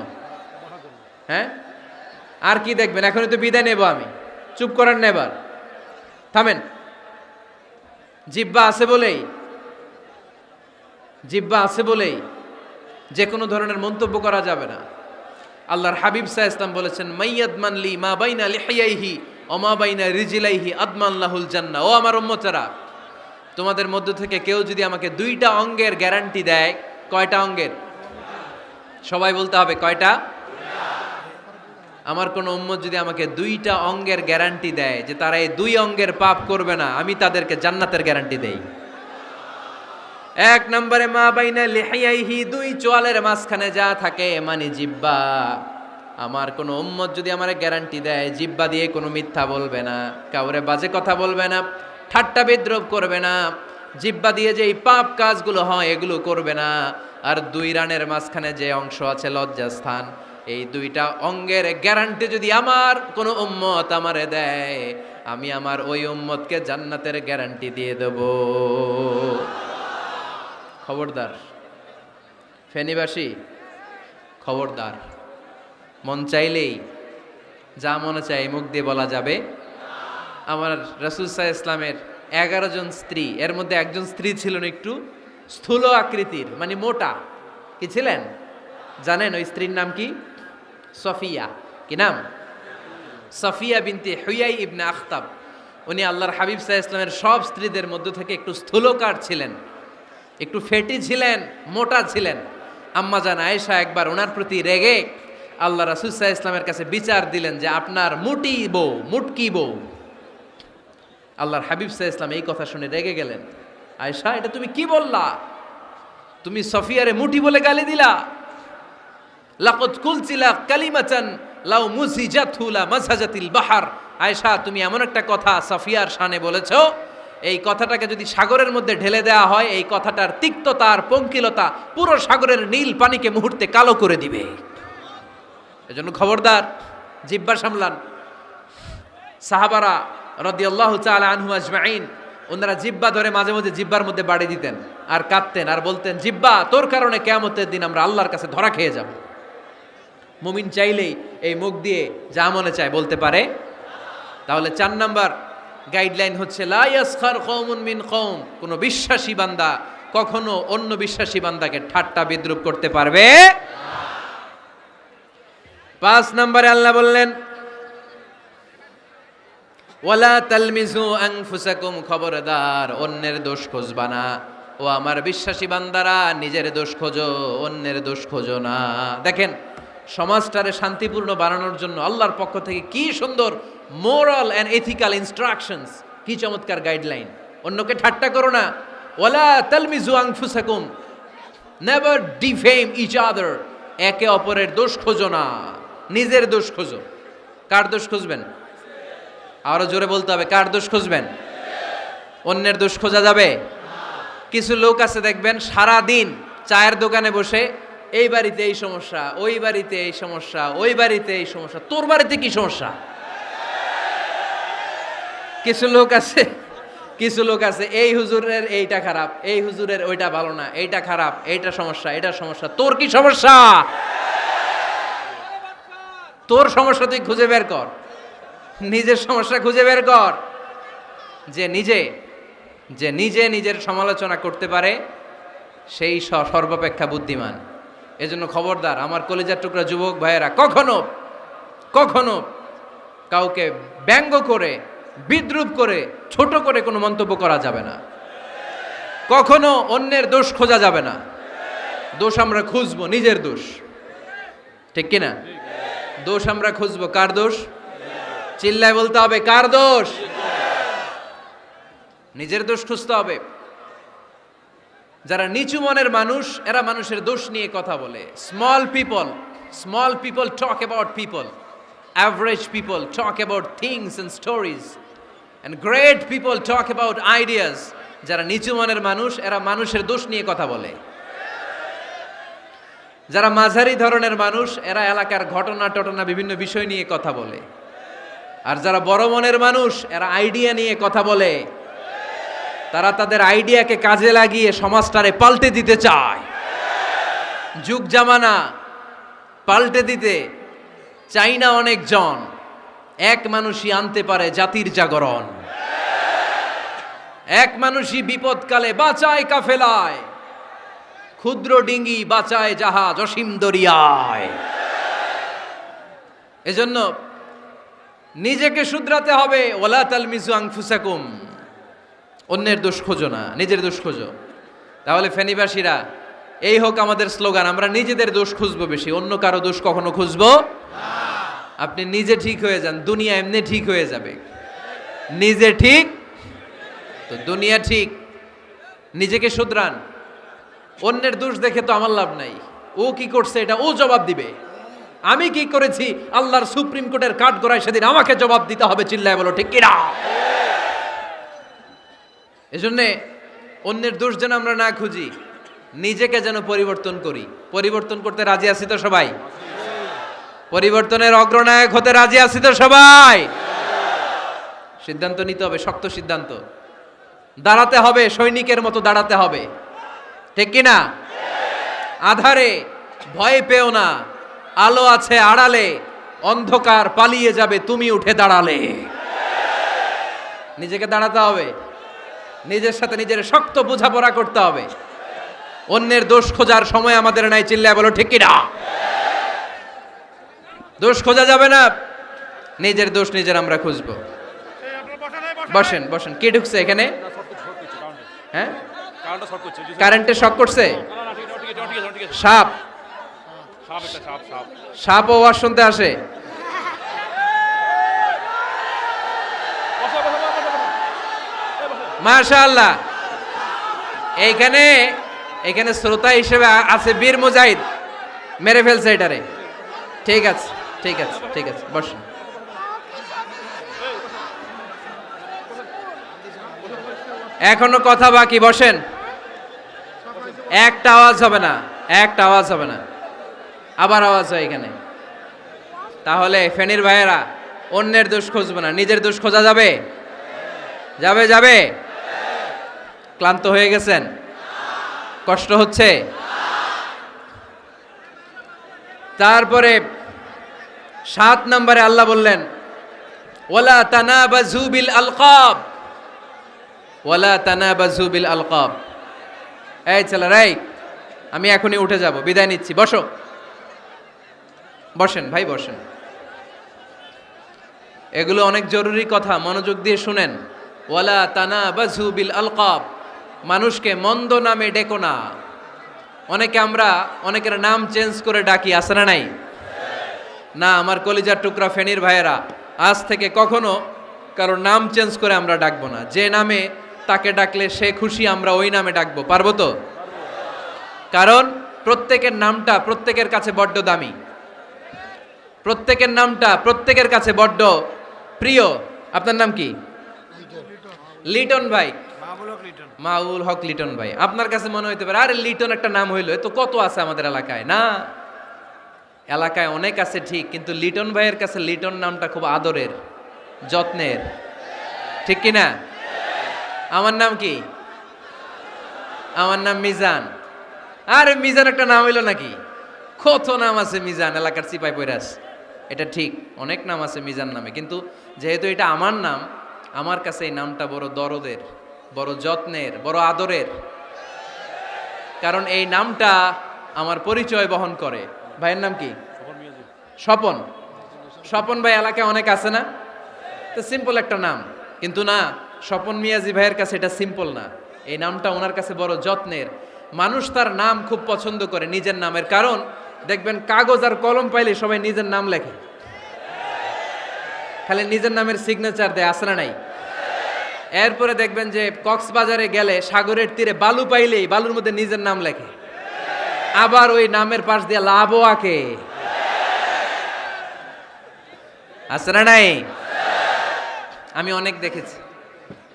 হ্যাঁ, আর কি দেখবেন? এখনই তো বিদায় নেব আমি, চুপ করেন না, এবার থামেন। জিহ্বা আছে বলেই, জিহ্বা আছে বলেই যে কোনো ধরনের মন্তব্য করা যাবে না। আল্লাহর হাবিব সাল্লাল্লাহু আলাইহি ওয়াসাল্লাম বলেছেন, মাইয়াদমান লি মা বাইনা লিহিয়াইহি ওয়া মা বাইনা রিজলাইহি আদমান লাহুল জান্নাহ। ও আমার উম্মতেরা, তোমাদের মধ্য থেকে কেউ যদি আমাকে দুইটা অঙ্গের গ্যারান্টি দেয়, কয়টা অঙ্গের? সবাই বলতে হবে, কয়টা? আমার কোন উম্মত যদি আমাকে দুইটা অঙ্গের গ্যারান্টি দেয় যে তারা এই দুই অঙ্গের পাপ করবে না, আমি তাদেরকে জান্নাতের গ্যারান্টি দেই। এক নম্বরে মা বাইনা লিহিয়াইহি, দুই চোয়ালের মাঝখানে যা থাকে মানে জিহ্বা। আমার কোন উম্মত যদি আমার গ্যারান্টি দেয় জিহ্বা দিয়ে কোনো মিথ্যা বলবে না, কাউরে বাজে কথা বলবে না, ঠাট্টা বিদ্রূপ করবে না, জিহ্বা দিয়ে যে এই পাপ কাজগুলো হয় এগুলো করবে না। আর দুই রানের মাঝখানে যে অংশ আছে লজ্জাস্থান, এই দুইটা অঙ্গের গ্যারান্টি যদি আমার কোনো উম্মত আমারে দেয়, আমি আমার ওই উম্মতকে জান্নাতের গ্যারান্টি দিয়ে দেব। খবরদার ফেনীবাসী, খবরদার। মন চাইলেই যা মনে চাই মুখ দিয়ে বলা যাবে। আমার রাসূল সাল্লাল্লাহু আলাইহি ইসলামের 11 জন স্ত্রী, এর মধ্যে একজন স্ত্রী ছিলেন একটু স্থূল আকৃতির, মানে মোটা। কি ছিলেন জানেন? ওই স্ত্রীর নাম কি? সফিয়া। কি নাম? সফিয়া বিনতে হুয়াই ইবনে আখতাব। উনি আল্লাহর হাবিব সাল্লাল্লাহু আলাইহি ইসলামের সব স্ত্রীদের মধ্য থেকে একটু স্থূলকার ছিলেন, একটু ফেটি ছিলেন, মোটা ছিলেন। আম্মা জান আয়েশা একবার ওনার প্রতি রেগে আল্লাহ রাসূল সাল্লাল্লাহু আলাইহি ইসলামের কাছে বিচার দিলেন যে আপনার মুটি বউ, মুটকি বউ। আল্লাহর হাবিব সাল্লাল্লাহু আলাইহি ইসলাম এই কথা শুনে রেগে গেলেন। আয়েশা, এটা তুমি কি বললা? তুমি সফিয়ারে মুটি বলে গালি দিলা। লাকাদ কুলতিলা কালিমাতান লাউ মুসিজাতহু লা মাসাজাতিল বাহর। আয়েশা, তুমি এমন একটা কথা সফিয়ার শানে বলেছো, এই কথাটাকে যদি সাগরের মধ্যে ঢেলে দেওয়া হয়, এই কথাটার তিক্ততা আর পঙ্কিলতা পুরো সাগরের নীল পানিকে মুহূর্তে কালো করে দিবে। এজন্য খবরদার, জিহ্বা সামলান। সাহাবারা রাদিয়াল্লাহু তাআলা আনহু আজমাইন, ওনারা জিহ্বা ধরে মাঝে মাঝে জিহ্বার মধ্যে বাড়ি দিতেন আর কাঁদতেন আর বলতেন, জিহ্বা, তোর কারণে কিয়ামতের দিন আমরা আল্লাহর কাছে ধরা খেয়ে যাব। মুমিন চাইলেই এই মুখ দিয়ে যা মনে চায় বলতে পারে। তাহলে 4 নাম্বার গাইডলাইন হচ্ছে, লা ইয়াসখার কওমুন মিন কওম, কোন বিশ্বাসী বান্দা কখনো অন্য বিশ্বাসী বান্দাকে ঠাট্টা বিদ্রূপ করতে পারবে না। 5 নম্বরে আল্লাহ বললেন, ওয়ালা তালমিজু আনফুসাকুম, খবরদার অন্যের দোষ খুঁজবা না। ও আমার বিশ্বাসী বান্দারা, নিজের দোষ খোঁজো, অন্যের দোষ খোঁজো না। দেখেন, সমাজটারে শান্তিপূর্ণ বানানোর জন্য আল্লাহর পক্ষ থেকে কি সুন্দর মোরাল অ্যান্ড এথিক্যাল ইনস্ট্রাকশনস, কি চমৎকার গাইডলাইন। অন্যকে ঠাট্টা করো না। ওয়ালা তালমিজু আনফুসাকুম, নেভার ডিফেম ইচ আদার, একে অপরের দোষ খোঁজো না, নিজের দোষ খোঁজো। কার দোষ খুঁজবেন? আরো জোরে বলতে হবে, কার দোষ খুঁজবেন? অন্যের দোষ খোঁজা যাবে? কিছু লোক আছে দেখবেন সারা দিন চায়ের দোকানে বসে এই বাড়িতে এই সমস্যা, ওই বাড়িতে এই সমস্যা, ওই বাড়িতে এই সমস্যা। তোর বাড়িতে কি সমস্যা? কিছু লোক আছে এই হুজুরের এইটা খারাপ, এই হুজুরের ওইটা ভালো না, এইটা খারাপ, এইটা সমস্যা, এটা সমস্যা। তোর কি সমস্যা? তোর সমস্যা তুই খুঁজে বের কর, নিজের সমস্যা খুঁজে বের কর। যে নিজে নিজের সমালোচনা করতে পারে সেই সর্বাপেক্ষা বুদ্ধিমান। এজন্য খবরদার আমার কলিজার টুকরা যুবক ভাইয়েরা, কখনো কাউকে ব্যঙ্গ করে, বিদ্রূপ করে, ছোট করে কোনো মন্তব্য করা যাবে না। কখনো অন্যের দোষ খোঁজা যাবে না। দোষ আমরা খুঁজবো, নিজের দোষ, ঠিক কিনা? দোষ আমরা খুঁজবো, কার দোষ? চিল্লায় বলতে হবে, কার দোষ? নিজের দোষ খুঁজতে হবে। যারা নিচু মনের মানুষ, এরা মানুষের দোষ নিয়ে কথা বলে। Small people talk about people, average people talk about things and stories, and great people talk about ideas. যারা নিচু মনের মানুষ, এরা মানুষের দোষ নিয়ে কথা বলে। যারা মাঝারি ধরনের মানুষ, এরা এলাকার ঘটনা বিভিন্ন বিষয় নিয়ে কথা বলে। আর যারা বড় মনের মানুষ, এরা আইডিয়া নিয়ে কথা বলে। তারা তাদের আইডিয়াকে কাজে লাগিয়ে সমাজটারে পাল্টে দিতে চায়। যুগ জামানা পাল্টে দিতে চাই না অনেকজন, এক মানুষই আনতে পারে জাতির জাগরণ। এক মানুষই বিপদকালে বাঁচায় কাফেলায়, ক্ষুদ্র ডিঙ্গি বাঁচায় জাহাজ অসীম দরিয়ায়। এজন্য নিজেকে শুধরাতে হবে। ওয়ালা তালমিজু আনফুসাকুম, অন্যের দোষ খোঁজো না, নিজের দোষ খোঁজো। তাহলে ফেনীবাসীরা, এই হোক আমাদের স্লোগান, আমরা নিজেদের দোষ খুঁজবো বেশি, অন্য কারো দোষ কখনো খুঁজবো না। আপনি নিজে ঠিক হয়ে যান, দুনিয়া এমনি ঠিক হয়ে যাবে। নিজে ঠিক তো দুনিয়া ঠিক। নিজেকে শুধরান। অন্যের দোষ দেখে তো আমার লাভ নাই। ও কি করছে এটা ও জবাব দিবে, আমি কি করেছি আল্লাহর সুপ্রিম কোর্টের কাঠগড়ায় সেদিন আমাকে জবাব দিতে হবে। চিল্লায় বলো ঠিক কিনা? এজন্যে অন্যের দোষ যেন আমরা না খুঁজি, নিজেকে যেন পরিবর্তন করি। পরিবর্তন করতে রাজি আছি তো সবাই? পরিবর্তনের অগ্রনায়ক হতে রাজি আছি তো সবাই? সিদ্ধান্ত নিতে হবে, শক্ত সিদ্ধান্ত। দাঁড়াতে হবে, সৈনিকের মতো দাঁড়াতে হবে, ঠিক কিনা? আধারে ভয় পেও না, আলো আছে আড়ালে, অন্ধকার পালিয়ে যাবে তুমি উঠে দাঁড়ালে। নিজেকে দাঁড়াতে হবে, নিজের সাথে নিজের শক্ত বোঝাপড়া করতে হবে। অন্যের দোষ খোঁজার সময় আমাদের নাই। চিল্লায় বলো ঠিক কিনা? দোষ খোঁজা যাবে না, নিজের দোষ নিজের আমরা খুঁজবো। বসেন বসেন। কে ঢুকছে এখানে? হ্যাঁ, কারেন্টে শক করছে। সাপ, সাপ আওয়াজ শুনতে আসে। মাশাআল্লাহ। এইখানে শ্রোতা হিসেবে আছে বীর মুজাহিদ, মেরে ফেলছে এটারে। ঠিক আছে ঠিক আছে ঠিক আছে, বসেন। এখনো কথা বাকি, বসেন। একটা আওয়াজ হবে না, একটা আওয়াজ হবে না। আবার আওয়াজ হয় এখানে। তাহলে ফেনীর ভাইয়েরা, অন্যের দোষ খুঁজবো না, নিজের দোষ খোঁজা যাবে? যাবে যাবে? ক্লান্ত হয়ে গেছেন? কষ্ট হচ্ছে? তারপরে 7 নম্বরে আল্লাহ বললেন, ওয়ালা তানাবাজু বিল আলকাব, ওয়ালা তানাবাজু বিল আলকাব। এই ছেলেরা, আমি এখনই উঠে যাব, বিদায় নিচ্ছি, বসো। বসেন ভাই, বসেন। এগুলো অনেক জরুরি কথা, মনোযোগ দিয়ে শুনেন। ওয়ালা তানাবাজু বিল আলকাব, মানুষকে মন্দ নামে ডেকো না। অনেকের নাম চেঞ্জ করে ডাকি, আছে না নাই? না, আমার কলিজার টুকরা ফেনীর ভাইয়েরা, আজ থেকে কখনো কারোর নাম চেঞ্জ করে আমরা ডাকবো না। যে নামে তাকে ডাকলে সে খুশি, আমরা ওই নামে ডাকবো। পারবো তো? কারণ প্রত্যেকের নামটা প্রত্যেকের কাছে বড্ড দামি, প্রত্যেকের নামটা প্রত্যেকের কাছে বড্ড প্রিয়। আপনার নাম কি? লিটন ভাই। মাহবুবুল হক লিটন ভাই। আপনার কাছে মনে হইতে পারে আরে লিটন একটা নাম হইলো, এ তো কত আছে আমাদের এলাকায়। না, এলাকায় অনেক আছে ঠিক, কিন্তু লিটন ভাইয়ের কাছে লিটন নামটা খুব আদরের, যত্নের, ঠিক কি না? আমার নাম কি? আমার নাম মিজান। আরে মিজান একটা নাম হইলো নাকি? কত নাম আছে মিজান, এলাকার চিপাই পয়রাস। এটা ঠিক, অনেক নাম আছে মিজান নামে, কিন্তু যেহেতু এটা আমার নাম, আমার কাছে এই নামটা বড় দরদের, বড় যত্নের, বড় আদরের। কারণ এই নামটা আমার পরিচয় বহন করে। ভাইয়ের নাম কি? স্বপন। স্বপন ভাই এলাকায় অনেক আছে না? তো সিম্পল একটা নাম, কিন্তু না, স্বপন মিয়াজি ভাইয়ের কাছে এটা সিম্পল না, এই নামটা ওনার কাছে বড় যত্নের। মানুষ তার নাম খুব পছন্দ করে, নিজের নামের। কারণ দেখবেন কাগজ আর কলম পাইলে সবাই নিজের নাম লেখে, খালি নিজের নামের সিগনেচার দেয়, আছে না নাই? এরপরে দেখবেন যে কক্সবাজারে গেলে সাগরের তীরে বালু পাইলেই বালুর মধ্যে নিজের নাম লেখে, আবার ওই নামের পাশ দিয়ে লাভও আঁকে, আছে না নাই? আমি অনেক দেখেছি,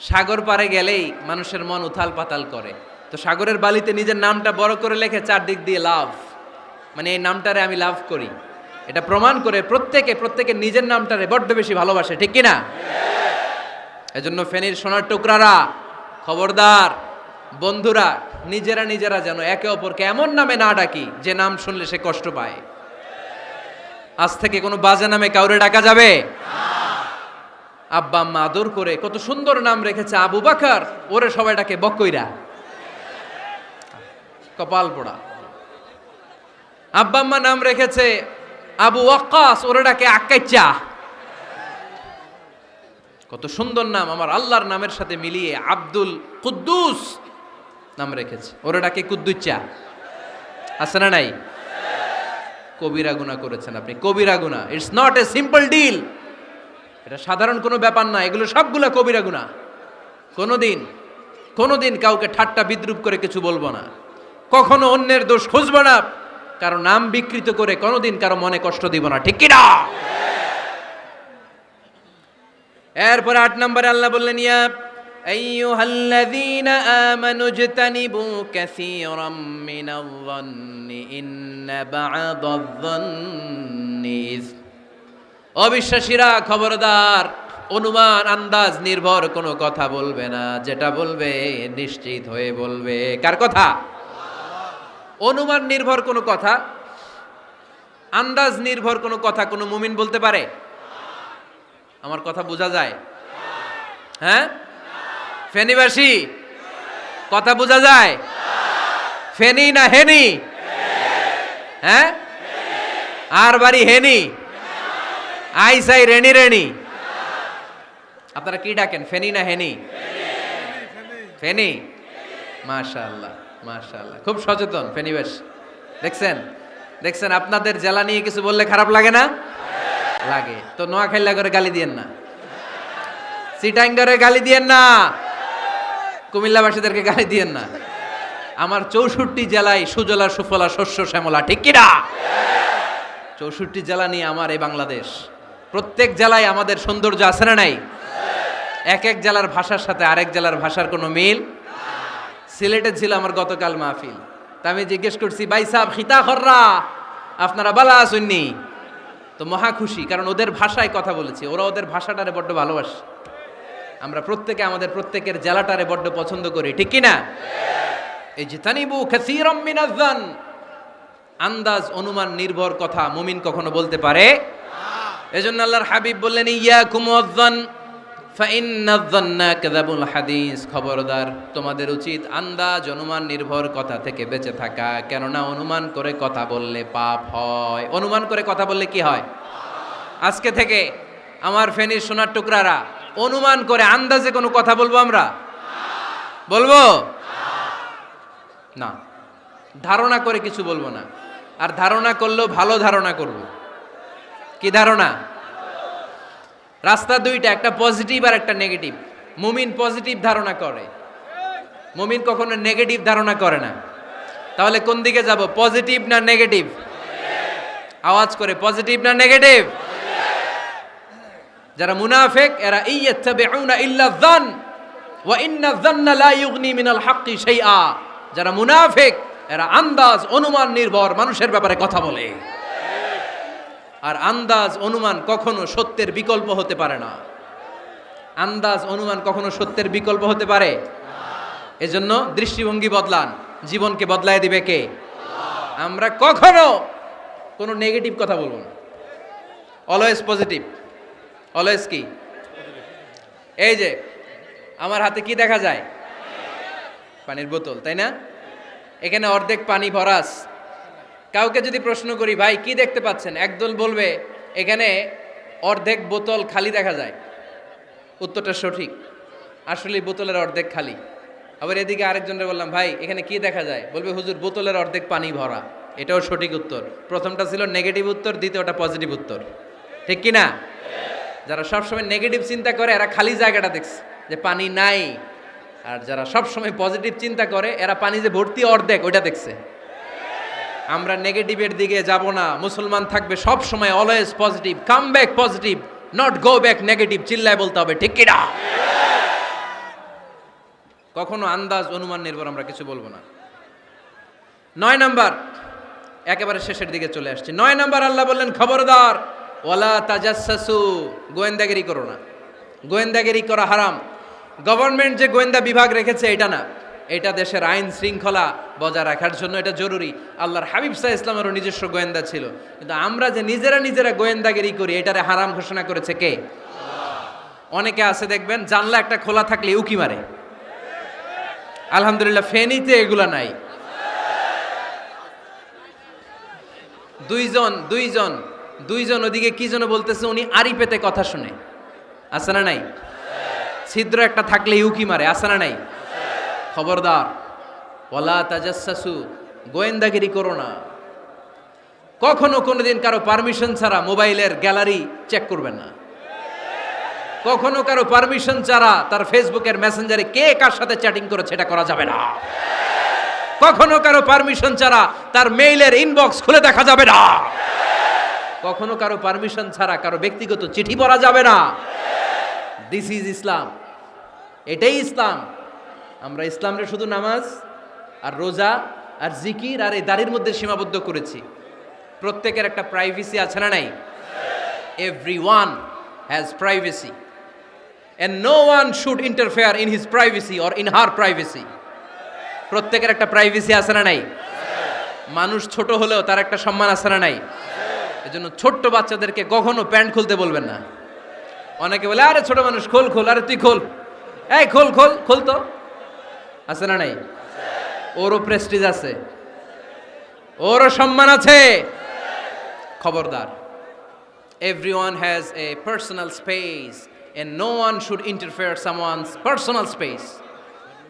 সাগর পারে গেলেই মানুষের মন উথাল পাতাল করে, তো সাগরের বালিতে নিজের নামটা বড় করে লেখে চারদিক দিয়ে লাভ, মানে এই নামটারে আমি লাভ করি। এটা প্রমাণ করে প্রত্যেকে নিজের নামটারে বড্ড বেশি ভালোবাসে, ঠিক কিনা? এজন্য ফেনীর সোনার টুকরারা, খবরদার বন্ধুরা, নিজেরা যেন একে অপরকে এমন নামে না ডাকি যে নাম শুনলে সে কষ্ট পায়। আজ থেকে কোনো বাজে নামে কাউরে ডাকা যাবে? আব্বা আম্মা আদর করে কত সুন্দর নাম রেখেছে, আবু বাকার, ওরে সবাই ডাকে বকইরা, কপাল পোড়া। আব্বা আম্মা নাম রেখেছে আবু ওয়াক্কাস, ওরে ডাকে আক্কাইচা। কত সুন্দর নাম আমার আল্লাহর নামের সাথে মিলিয়ে আব্দুল কুদ্দুস নাম রেখেছে, ওরে ডাকে কুদ্দুচ্চা, আছে না নাই? কবিরা গুনাহ করেছেন আপনি, কবিরা গুনাহ। It's not a simple deal, এটা সাধারণ কোনো ব্যাপার না, এগুলো সবগুলো কবিরা গুনাহ। কোনোদিন কাউকে ঠাট্টা বিদ্রুপ করে কিছু বলবো না, কখনো অন্যের দোষ খুঁজবো না, কারো নাম বিকৃত করে কোনোদিন কারো মনে কষ্ট দিব না, ঠিক কি না? এরপরে 8 নম্বরে আল্লাহ বললেন, ইয়া আইয়ুহাল্লাযীনা আমানু ইজতানিবু কাসীরাম মিনায-যন্নি ইন্না বা'দায-যন্নি ইস। অবিশ্বাসীরা খবরদার, অনুমান আন্দাজ নির্ভর কোনো কথা বলবে না, যেটা বলবে নিশ্চিত হয়ে বলবে। কার কথা? অনুমান নির্ভর কোনো কথা, আন্দাজ নির্ভর কোনো কথা কোনো মুমিন বলতে পারে? আমার কথা বোঝা যায়? হ্যাঁ, ফেনীবাসী কথা বোঝা যায়? ফেনী না হেনি? হ্যাঁ, আর বাড়ি হেনি, আইসাই রেনি। আপনারা কি ডাকেন, ফেনী না হেনি? ফেনী। মাশাআল্লাহ মাশাআল্লাহ, খুব সচেতন ফেনীবাসী। দেখছেন আপনাদের জেলা নিয়ে কিছু বললে খারাপ লাগে না? লাগে। তো নোয়াখালী করে গালি দিয়েন না, চিটাঙ্গারে গালি দিয়েন না, কুমিল্লাবাসীদেরকে গালি দিয়েন না। আমার 64 জেলায় সুজলা সুফলা শস্য শ্যামলা, ঠিক কিনা? 64 জেলা নিয়ে আমার এই বাংলাদেশ, প্রত্যেক জেলায় আমাদের সৌন্দর্য আছে না নাই? এক এক জেলার ভাষার সাথে আরেক জেলার ভাষার কোনো মিল। সিলেটে ছিল আমার গতকাল মাহফিল, তা আমি জিজ্ঞেস করছি, ভাই সাহেব খিতা খররা, আপনারা বালা আসুননি? তো মহা খুশি, কারণ ওদের ভাষায় কথা বলেছি, ওরা ওদের ভাষাটারে বড্ড ভালোবাসে। আমরা প্রত্যেকে আমাদের প্রত্যেকের জেলাটারে বড্ড পছন্দ করি, ঠিক কিনা? এই যে তানিবু কাসীরাম মিনায-যন, আন্দাজ অনুমান নির্ভর কথা মুমিন কখনো বলতে পারে? এজন্য আল্লাহর হাবিব বললেন, ইয়াকুম ওয়ায-যন ফাইন্নায-যন্না কাযাবুল হাদিস। খবরদার, তোমাদের উচিত আন্দাজ অনুমান নির্ভর কথা থেকে বেঁচে থাকা, কেননা অনুমান করে কথা বললে পাপ হয়। অনুমান করে কথা বললে কি হয়? আজকে থেকে আমার ফেনীর সোনার টুকরারা, অনুমান করে আন্দাজে কোনো কথা বলবো আমরা? বলবো না, ধারণা করে কিছু বলবো না। আর ধারণা করলেও ভালো ধারণা করব। কি ধারণা? রাস্তা দুইটা, একটা পজিটিভ আর একটা নেগেটিভ। মুমিন পজিটিভ ধারণা করে, মুমিন কখনো নেগেটিভ ধারণা করে না। তাহলে কোন দিকে যাব, পজিটিভ না নেগেটিভ? আওয়াজ করে, পজিটিভ না নেগেটিভ? যারা মুনাফিক এরা ইয়াত্তাবিউনা ইল্লা যান, ওয়া ইন্না যান্না লা ইউগনি মিনাল হাক্কি শাইআ, যারা মুনাফিক এরা আন্দাজ অনুমান নির্ভর মানুষের ব্যাপারে কথা বলে, আর আন্দাজ অনুমান কখনো সত্যের বিকল্প হতে পারে না। আন্দাজ অনুমান কখনো সত্যের বিকল্প হতে পারে? এজন্য দৃষ্টিভঙ্গি বদলান, জীবনকে বদলায় দিবে কে? আমরা কখনো কোনো নেগেটিভ কথা বলবো না, অলওয়েজ পজিটিভ। অলওয়েজ কি? এই যে আমার হাতে কি দেখা যায়? পানির বোতল, তাই না? এখানে অর্ধেক পানি ভরাস। কাউকে যদি প্রশ্ন করি ভাই কি দেখতে পাচ্ছেন, একদল বলবে এখানে অর্ধেক বোতল খালি দেখা যায়। উত্তরটা সঠিক, আসলে বোতলের অর্ধেক খালি। আবার এদিকে আরেকজনের বললাম ভাই এখানে কি দেখা যায়, বলবে হুজুর বোতলের অর্ধেক পানি ভরা। এটাও সঠিক উত্তর। প্রথমটা ছিল নেগেটিভ উত্তর, দ্বিতীয়টা পজিটিভ উত্তর, ঠিক কি না? যারা সবসময় নেগেটিভ চিন্তা করে এরা খালি জায়গাটা দেখছে যে পানি নাই, আর যারা সবসময় পজিটিভ চিন্তা করে এরা পানি যে ভর্তি অর্ধেক ওইটা দেখছে। আমরা নেগেটিভের দিকে যাব না, মুসলমান থাকবে সব সময় always positive, come back positive, not go back negative. চিল্লায় বলতে হবে ঠিক কি না? কখনো আন্দাজ অনুমান নির্ভর আমরা কিছু বলবো না। 9 নাম্বার, একেবারে শেষের দিকে চলে আসছি। 9 নাম্বার আল্লাহ বললেন খবরদার, ওয়ালা তাজাসসু, গোয়েন্দাগিরি করো না। গোয়েন্দাগিরি করা হারাম। গভর্নমেন্ট যে গোয়েন্দা বিভাগ রেখেছে এটা না, এটা দেশের আইন শৃঙ্খলা বজায় রাখার জন্য এটা জরুরি। আল্লাহর হাবিব সাল্লাল্লাহু আলাইহি ওয়াসাল্লামেরও নিজস্ব গোয়েন্দা ছিল, কিন্তু আমরা যে নিজেরা গোয়েন্দাগিরি করি এটারে হারাম ঘোষণা করেছে কে? অনেকে আছে দেখবেন জানলা একটা খোলা থাকলে উকি মারে। আলহামদুলিল্লাহ ফেনীতে এগুলা নাই। দুইজন ওদিকে কি যেন বলতেছে, উনি আড়ি পেতে কথা শুনে, আছে না নাই? ছিদ্র একটা থাকলে উকি মারে, আছে না নাই? খবরদার, ওয়ালা তাজাসসু, গোয়েন্দাগিরি করো না। কখনো কোনোদিন কারো পারমিশন ছাড়া মোবাইলের গ্যালারি চেক করবেন না। কখনো কারো পারমিশন ছাড়া তার ফেসবুকের মেসেঞ্জারে কে কার সাথে চ্যাটিং করেছে এটা করা যাবে না। কখনো কারো পারমিশন ছাড়া তার মেইলের ইনবক্স খুলে দেখা যাবে না। কখনো কারো পারমিশন ছাড়া কারো ব্যক্তিগত চিঠি পড়া যাবে না। দিস ইজ ইসলাম, এটাই ইসলাম। আমরা ইসলামরে শুধু নামাজ আর রোজা আর জিকির আর এই দাড়ির মধ্যে সীমাবদ্ধ করেছি। প্রত্যেকের একটা প্রাইভেসি আছে না নাই? Everyone has privacy and no one should interfere in his privacy or in her privacy. প্রত্যেকের একটা প্রাইভেসি আছে না নাই? মানুষ ছোট হলেও তার একটা সম্মান আছে না নাই? এজন্য ছোট্ট বাচ্চাদেরকে কখনো প্যান্ট খুলতে বলবেন না। অনেকে বলে আরে ছোট মানুষ খোল, আরে তুই খোল, এই খোল তো, আছে না নাই? ওরও প্রেস্টিজ আছে, ওরও সম্মান আছে। খবরদার, everyone has a personal space and no one should interfere someone's personal space.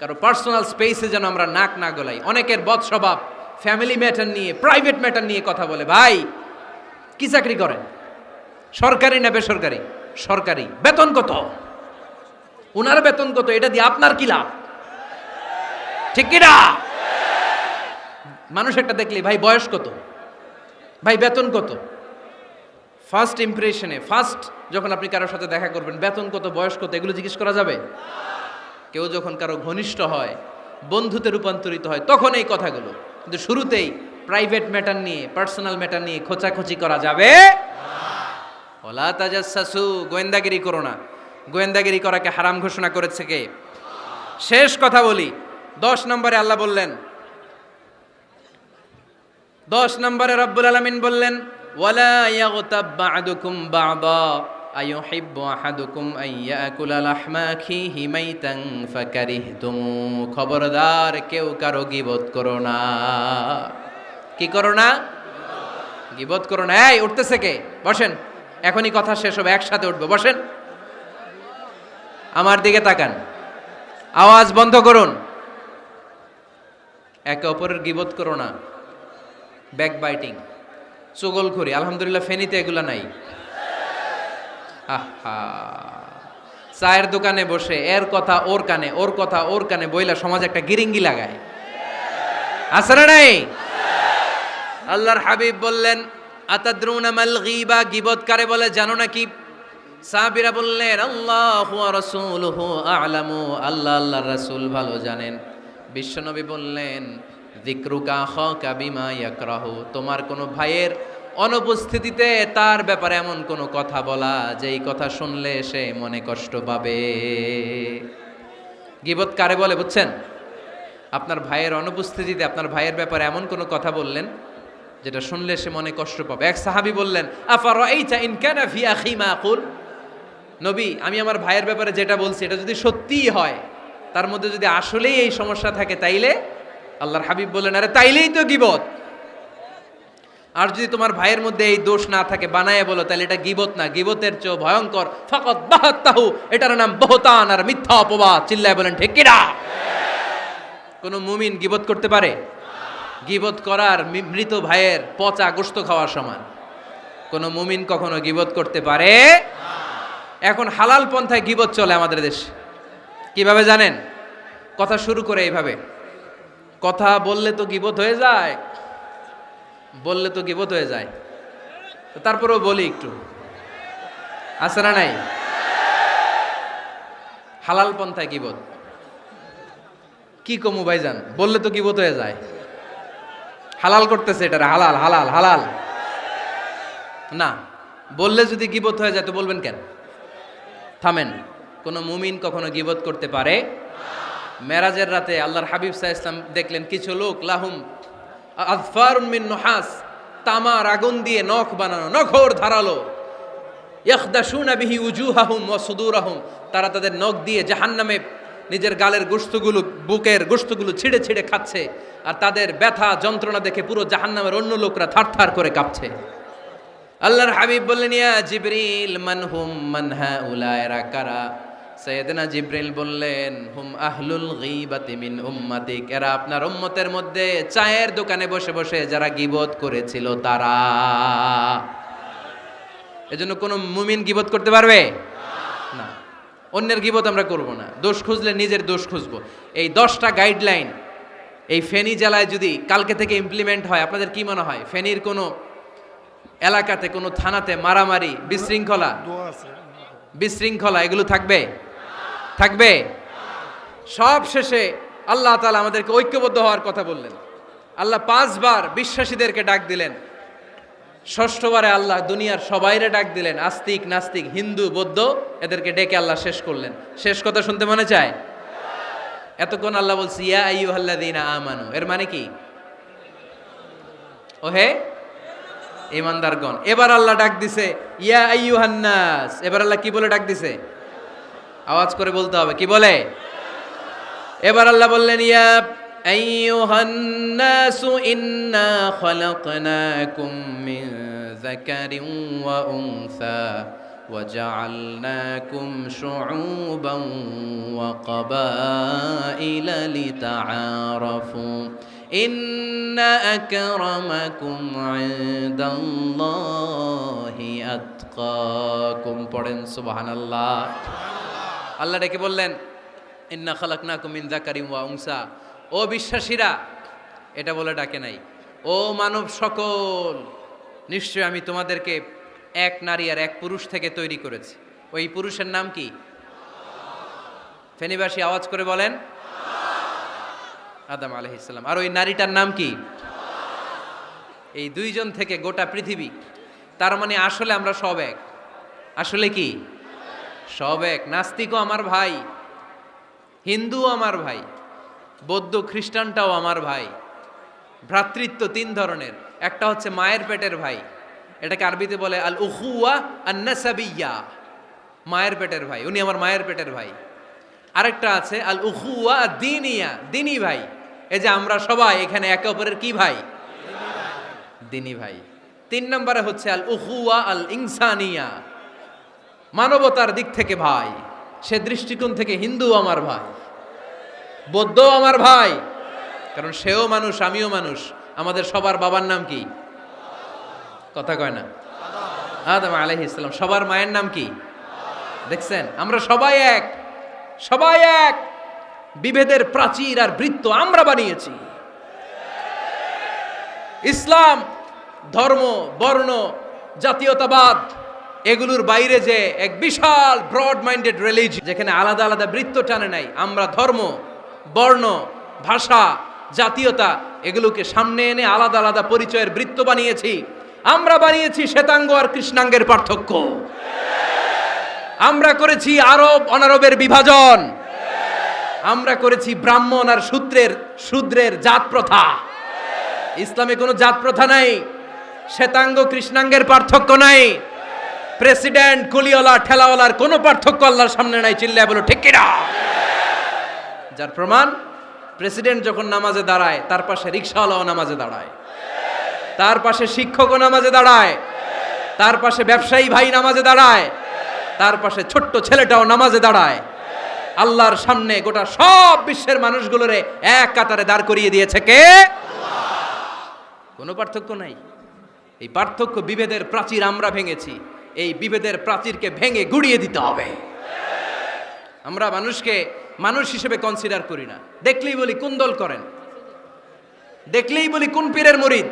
কারো পার্সোনাল স্পেসে যেন আমরা নাক না গলাই। অনেকের বদ স্বভাব ফ্যামিলি ম্যাটার নিয়ে, প্রাইভেট ম্যাটার নিয়ে কথা বলে। ভাই কি চাকরি করেন, সরকারি না বেসরকারি? সরকারি। বেতন কত? উনার বেতন কত? এটা দিয়ে আপনার কি লাভ? ঠিক কি না? মানুষ একটা দেখলে ভাই বয়স কত, ভাই বেতন কত, ফার্স্ট ইমপ্রেশনে, ফার্স্ট যখন আপনি কারোর সাথে দেখা করবেন বেতন কত, বয়স কত, এগুলো জিজ্ঞেস করা যাবে? কেউ যখন কারো ঘনিষ্ঠ হয়, বন্ধুতে রূপান্তরিত হয়, তখন এই কথাগুলো। কিন্তু শুরুতেই প্রাইভেট ম্যাটার নিয়ে, পার্সোনাল ম্যাটার নিয়ে খোঁচাখুচি করা যাবে ওয়ালা তাজাসসু, গোয়েন্দাগিরি করো না। গোয়েন্দাগিরি করাকে হারাম ঘোষণা করেছে কে? শেষ কথা বলি, 10 নম্বরে আল্লাহ বললেন, 10 নম্বরে রব্বুল আলামিন বললেন ওয়ালা ইয়াগতাব বা'দুকুম বা'দা আইয়ুহিব্বু আহাদুকুম আইয়াকুলা লাহমা আখিহি মাইতান ফাকারিহতুম। খবরদার, কেউ কারো গীবত করো না। কি করো না? গীবত করো না। এই উঠতেছে কে? বসেন, এখনই কথা শেষ হবে, একসাথে উঠবো। বসেন, আমার দিকে তাকান, আওয়াজ বন্ধ করুন। একে অপরের গীবত করো না। ব্যাকবাইটিং, চুগলখড়ি, আলহামদুলিল্লাহ ফেনীতে এগুলা নাই। আহা, চায়ের দোকানে বসে এর কথা ওর কানে, ওর কথা ওর কানে বইলা সমাজ একটা গিরিঙ্গি লাগায়, আছে না নাই? আল্লাহর হাবিব বললেন আতাদরুনা মাল গীবা, গীবত কারে বলে জানো নাকি? সাহাবীরা বললেন আল্লাহু ওয়া রাসূলুহু আ'লামু, আল্লাহ আল্লাহর রাসূল ভালো জানেন। বিশ্বনবী বললেন যিকরুকা আখাকা বিমা ইয়াকরাহু, তোমার কোনো ভাইয়ের অনুপস্থিতিতে তার ব্যাপারে এমন কোনো কথা বলা যেই কথা শুনলে সে মনে কষ্ট পাবে। গীবত কারে বলে বুঝছেন? আপনার ভাইয়ের অনুপস্থিতিতে আপনার ভাইয়ের ব্যাপারে এমন কোনো কথা বললেন যেটা শুনলে সে মনে কষ্ট পাবে। এক সাহাবী বললেন আফারাইতা ইন কানা ফি আখি মা আকুল, নবী আমি আমার ভাইয়ের ব্যাপারে যেটা বলছি এটা যদি সত্যিই হয়, তার মধ্যে যদি আসলেই এই সমস্যা থাকে, তাইলে আল্লাহর হাবিব বললেন আরে তাইলেই তো গীবত। আর যদি তোমার ভাইয়ের মধ্যে এই দোষ না থাকে বানায়ে বলো, তাহলে এটা গীবত না, গীবতের চেয়ে ভয়ঙ্কর ফাকাত বাহাত্তাহু, এটার নাম বহতান আর মিথ্যা অপবাদ। চিল্লায় বলেন ঠিক কিনা? কোন মুমিন গীবত করতে পারে? গীবত করার মৃত ভাইয়ের পচা গোশত খাওয়ার সমান। কোন মুমিন কখনো গীবত করতে পারে? এখন হালাল পন্থায় গীবত চলে আমাদের দেশে। কিভাবে জানেন? কথা শুরু করে এইভাবে, কথা বললে তো গীবত হয়ে যায়, বললে তো গীবত হয়ে যায়, তারপরেও বলি একটু, আছে না নাই? হালাল পন্থায় গীবত কি কমু ভাইজান, বললে তো গীবত হয়ে যায়। হালাল করতেছে এটা, হালাল হালাল হালাল না, বললে যদি গীবত হয়ে যায় তো বলবেন কেন? থামেন। কোন মুমিন কখনো গীবত করতে পারে? মেরাজের রাতে আল্লাহর হাবিব সাল্লাল্লাহু আলাইহি ওয়াসাল্লাম দেখলেন কিছু লোক লাহুম আযফারুন মিন নুহাস, তামার আগুন দিয়ে নখ বানানো, নখর ধারালো, ইয়াখদাশুনা বিহি উজুহাহুম ওয়া সুদুরাহুম, তারা তাদের নখ দিয়ে জাহান্নামে নিজের গালের গোশতগুলো, বুকের গোশতগুলো ছিঁড়ে ছিঁড়ে খাচ্ছে, আর তাদের ব্যথা যন্ত্রণা দেখে পুরো জাহান্নামের অন্য লোকরা থারথার করে কাঁপছে। আল্লাহর হাবিব বললেন ইয়া জিবরিল মান হুম মান হাউলা, এরা কারা? সাইয়েদনা জিবরিল বললেন হুম আহলুল গীবাতি মিন উম্মাতিক, এরা আপনার উম্মতের মধ্যে চায়ের দোকানে বসে বসে যারা গীবত করেছিল তারা। এজন্য কোন মুমিন গীবত করতে পারবে না। অন্যের গীবত আমরা করব না, দোষ খুঁজলে নিজের দোষ খুঁজবো। এই 10টা গাইডলাইন এই ফেনী জেলায় যদি কালকে থেকে ইমপ্লিমেন্ট হয়, আপনাদের কি মনে হয় ফেনীর কোনো এলাকাতে কোনো থানাতে মারামারি বিশৃঙ্খলা এগুলো থাকবে? থাকবে? সব শেষে আল্লাহ তাআলা আমাদেরকে ঐক্যবদ্ধ হওয়ার কথা বললেন। আল্লাহ 5 বার বিশ্বাসীদেরকে ডাক দিলেন, 6ঠবারে আল্লাহ দুনিয়ার সবাইরে ডাক দিলেন, আস্তিক নাস্তিক হিন্দু বৌদ্ধ এদেরকে ডেকে আল্লাহ শেষ করলেন। শেষ কথা শুনতে মনে চায়? এতক্ষণ আল্লাহ বলছে ইয়া আইয়ুহাল্লাযীনা আমানু, এর মানে কি? ওহে ঈমানদারগণ। এবার আল্লাহ ডাক দিছে ইয়া আইয়ুহান নাস, এবার আল্লাহ কি বলে ডাক দিছে? আওয়াজ করে বলতে হবে, কি বলে? এবার আল্লাহ বললেন ইয়া আইয়ুহান নাস ইন্না খালাকনাকুম মিন যাকারিন ওয়া উনসা ওয়া জাআলনাকুম শুউবান ওয়া ক্বাবাইলা লিতাআরাফু ইন্না আকরামাকুম ইনদাল্লাহি আতকাকুম। পড়েন সুবহানাল্লাহ। আল্লাহ ডেকে বললেন ইন্না খালাকনাকুম মিন যাকারিন ওয়া উনসা, ও বিশ্বাসীরা, এটা বলে ডাকে নাই, ও মানব সকল, নিশ্চয় আমি তোমাদেরকে এক নারী আর এক পুরুষ থেকে তৈরি করেছি। ওই পুরুষের নাম কি? ফেনীবাসী আওয়াজ করে বলেন আদম আলাইহিস সালাম। আর ওই নারীটার নাম কি? এই দুইজন থেকে গোটা পৃথিবী। তার মানে আসলে আমরা সব এক। আসলে কি? সব এক। নাস্তিকও আমার ভাই, হিন্দুও আমার ভাই, বৌদ্ধ খ্রিস্টানটাও আমার ভাই। ভ্রাতৃত্ব 3 ধরনের। একটা হচ্ছে মায়ের পেটের ভাই, এটাকে আরবিতে বলে আল উখুয়া আন নাসাবিয়্যা, মায়ের পেটের ভাই, উনি আমার মায়ের পেটের ভাই। আরেকটা আছে আল উখুয়া দ্বীনিয়া, দ্বীনি ভাই। এই যে আমরা সবাই এখানে একে অপরের কি ভাই? দ্বীনি ভাই। 3 নম্বরে হচ্ছে আল উখুয়া আল ইনসানিয়া, মানবতার দিক থেকে ভাই। সে দৃষ্টিকোণ থেকে হিন্দু আমার ভাই, বৌদ্ধ আমার ভাই, কারণ সেও মানুষ আমিও মানুষ। আমাদের সবার বাবার নাম কি? কথা কয় না? আদম আলাইহিস সালাম। সবার মায়ের নাম কি? দেখছেন, আমরা সবাই এক, সবাই এক। বিভেদের প্রাচীর আর বৃত্ত আমরা বানিয়েছি। ইসলাম ধর্ম বর্ণ জাতীয়তাবাদ এগুলোর বাইরে যে এক বিশাল ব্রড মাইন্ডেড রিলিজিয়ন, যেখানে আলাদা আলাদা বৃত্ত টানে নাই। আমরা ধর্ম, বর্ণ, ভাষা, জাতীয়তা এগুলোকে সামনে এনে আলাদা আলাদা পরিচয়ের বৃত্ত বানিয়েছি। আমরা বানিয়েছি শ্বেতাঙ্গ আর কৃষ্ণাঙ্গের পার্থক্য। আমরা করেছি আরব অনারবের বিভাজন। আমরা করেছি ব্রাহ্মণ আর শূদ্রের জাত প্রথা। ইসলামে কোনো জাত প্রথা নাই, শ্বেতাঙ্গ কৃষ্ণাঙ্গের পার্থক্য নাই, প্রেসিডেন্ট কুলিওয়ালা ঠেলাওয়ালার কোনো পার্থক্য আল্লাহর সামনে নাই। চিল্লায় বলো ঠিক কিনা? যার প্রমাণ, প্রেসিডেন্ট যখন নামাজে দাঁড়ায় তার পাশে রিকশাওয়ালাও নামাজে দাঁড়ায়, তার পাশে শিক্ষকও নামাজে দাঁড়ায়, তার পাশে ব্যবসায়ী ভাই নামাজে দাঁড়ায়, তার পাশে ছোট্ট ছেলেটাও নামাজে দাঁড়ায়। আল্লাহর সামনে গোটা সব বিশ্বের মানুষগুলোরে এক কাতারে দাঁড় করিয়ে দিয়েছে কে? কোনো পার্থক্য নাই। এই পার্থক্য বিভেদের প্রাচীর আমরা ভেঙেছি। এই বিভেদের প্রাচীরকে ভেঙে গুড়িয়ে দিতে হবে। আমরা মানুষকে মানুষ হিসেবে কনসিডার করি না। দেখলেই বলি কোন দল করেন, দেখলেই বলি কোন পীরের মুরিদ,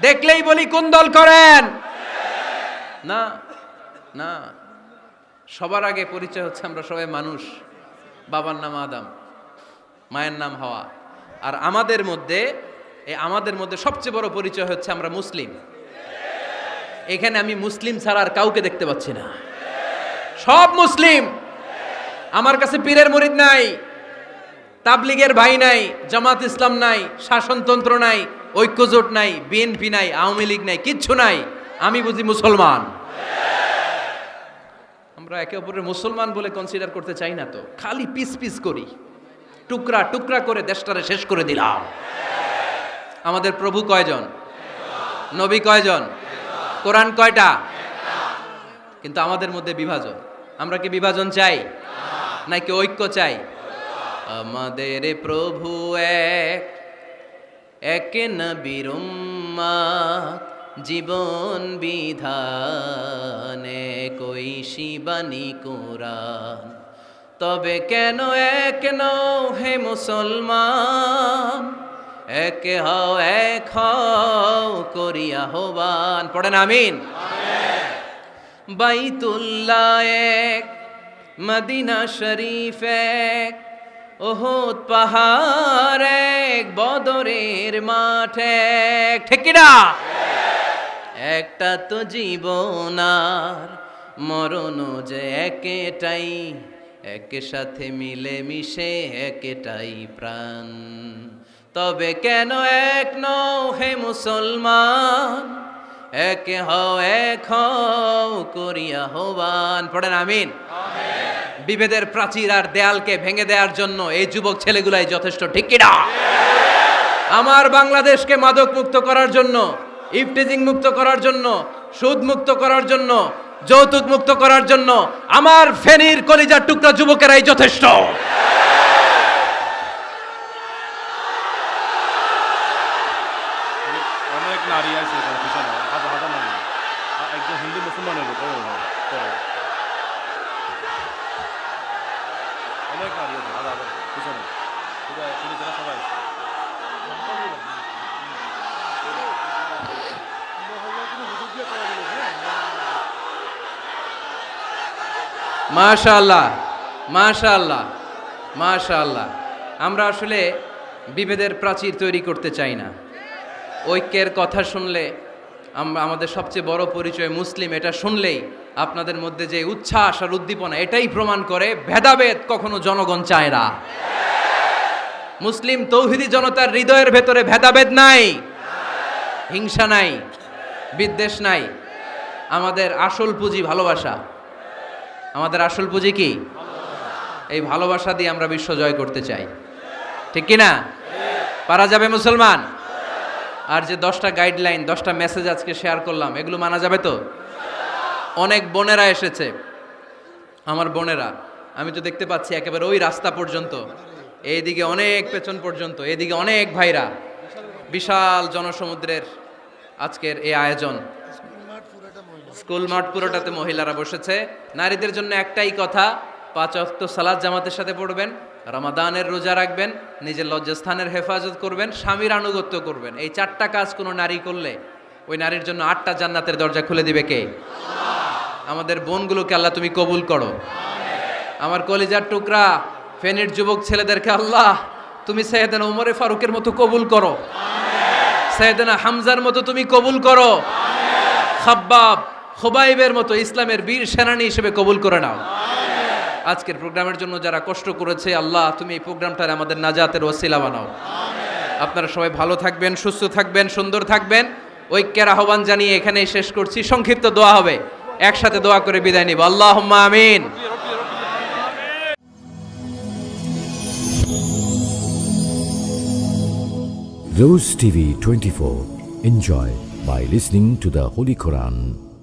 দেখলেই বলি কোন দল করেন। না না, সবার আগে পরিচয় হচ্ছে আমরা সবাই মানুষ। বাবার নাম আদম, মায়ের নাম হাওয়া। আর আমাদের মধ্যে সবচেয়ে বড় পরিচয় হচ্ছে আমরা মুসলিম। এখানে আমি মুসলিম ছাড়া আর কাউকে দেখতে পাচ্ছি না। সব মুসলিম। আমার কাছে পীরের মুরিদ নাই, তাবলিগের ভাই নাই, জামাত ইসলাম নাই, শাসনতন্ত্র নাই, ঐক্যজোট নাই, বিএনপি নাই, আওয়ামী লীগ নাই, কিচ্ছু নাই। আমি বুঝি মুসলমান। আমরা একে অপরের মুসলমান বলে কনসিডার করতে চাই না তো, খালি পিস পিস করি, টুকরা টুকরা করে দেশটারে শেষ করে দিলাম। আমাদের প্রভু কয়জন? নবী কয়জন? কোরআন কয়টা? কিন্তু আমাদের মধ্যে বিভাজন। আমরা কি বিভাজন চাই নাকি ঐক্য চাই? আমাদের প্রভু এক, এক নবীর উম্মত, জীবন বিধানে কই শিবানী কোরআন। তবে কেন এক নও হে মুসলমান, এক হও এক হও করিয়া আহ্বান। পড়েন আমিন। বাইতুল্লাহ এক, মদিনা শরীফ এক, উহুদ পাহাড় এক, বদরের মাঠ এক। ঠিক কি না? একটা তো জীবন আর মরণ যে একটাই, একের সাথে মিলে মিশে একটাই প্রাণ। তবে কেন এক নও হে মুসলমান, এক হও এক হও করিয়া আহ্বান। পড়েন আমিন। বিভেদের প্রাচীর আর দেয়ালকে ভেঙে দেওয়ার জন্য এই যুবক ছেলেগুলাই যথেষ্ট। ঠিক কি না? আমার বাংলাদেশকে মাদক মুক্ত করার জন্য, ইফটিজিং মুক্ত করার জন্য, সুদ মুক্ত করার জন্য, যৌতুক মুক্ত করার জন্য আমার ফেনীর কলিজার টুকরা যুবকেরাই যথেষ্ট। অনেক নারী আছে পিছনে, হাজার হাজার নারী, একজন হিন্দু মুসলমানের উপর অনেক নারী আছে, হাজার হাজার পিছনে, সবাই আছে। মাশাআল্লাহ, মাশাআল্লাহ, মাশাআল্লাহ। আমরা আসলে বিভেদের প্রাচীর তৈরি করতে চাই না। ঐক্যের কথা শুনলে আমাদের সবচেয়ে বড় পরিচয় মুসলিম, এটা শুনলেই আপনাদের মধ্যে যে উচ্ছ্বাস আর উদ্দীপনা, এটাই প্রমাণ করে ভেদাভেদ কখনো জনগণ চায় না। মুসলিম তৌহিদি জনতার হৃদয়ের ভেতরে ভেদাভেদ নাই, হিংসা নাই, বিদ্বেষ নাই। আমাদের আসল পুঁজি ভালোবাসা। আমাদের আসল পুঁজি কি? এই ভালোবাসা দিয়ে আমরা বিশ্ব জয় করতে চাই। ঠিক কি না? পারা যাবে মুসলমান? আর যে 10টা গাইডলাইন, 10টা মেসেজ আজকে শেয়ার করলাম, এগুলো মানা যাবে তো? অনেক বোনেরা এসেছে, আমার বোনেরা, আমি তো দেখতে পাচ্ছি একেবারে ওই রাস্তা পর্যন্ত, এইদিকে অনেক পেছন পর্যন্ত, এদিকে অনেক ভাইরা। বিশাল জনসমুদ্রের আজকের এই আয়োজন। স্কুল মাঠ পুরোটাতে মহিলারা বসেছে। নারীদের জন্য একটাই কথা, 5 ওয়াক্ত সালাত জামাতের সাথে পড়বেন, রমাদানের রোজা রাখবেন, নিজের লজ্জাস্থানের হেফাজত করবেন, স্বামীর আনুগত্য করবেন। এই 4টা কাজ কোনো নারী করলে ওই নারীর জন্য 8টা জান্নাতের দরজা খুলে দিবে কে? আমাদের বোনগুলোকে আল্লাহ তুমি কবুল করো। আমার কলিজার টুকরা ফেনীর যুবক ছেলেদেরকে আল্লাহ তুমি সাইয়েদনা উমরে ফারুকের মতো কবুল করো, সাইয়েদনা হামজার মতো তুমি কবুল করো, খাব্বাব খুবাইবের মতো ইসলামের বীর সেনানী হিসেবে কবুল করে নাও। আজকের প্রোগ্রামের জন্য যারা কষ্ট করেছে আল্লাহ তুমি এই প্রোগ্রামটার আমাদের নাজাতের ওসিলা বানাও। আপনারা সবাই ভালো থাকবেন, সুস্থ থাকবেন, সুন্দর থাকবেন। ঐক্যের আহ্বান জানিয়ে এখানেই শেষ করছি। সংক্ষিপ্ত দোয়া হবে, একসাথে দোয়া করে বিদায় নিব। আল্লাহুম্মা আমিন। Rose TV 24. Enjoy by listening to the Holy Quran.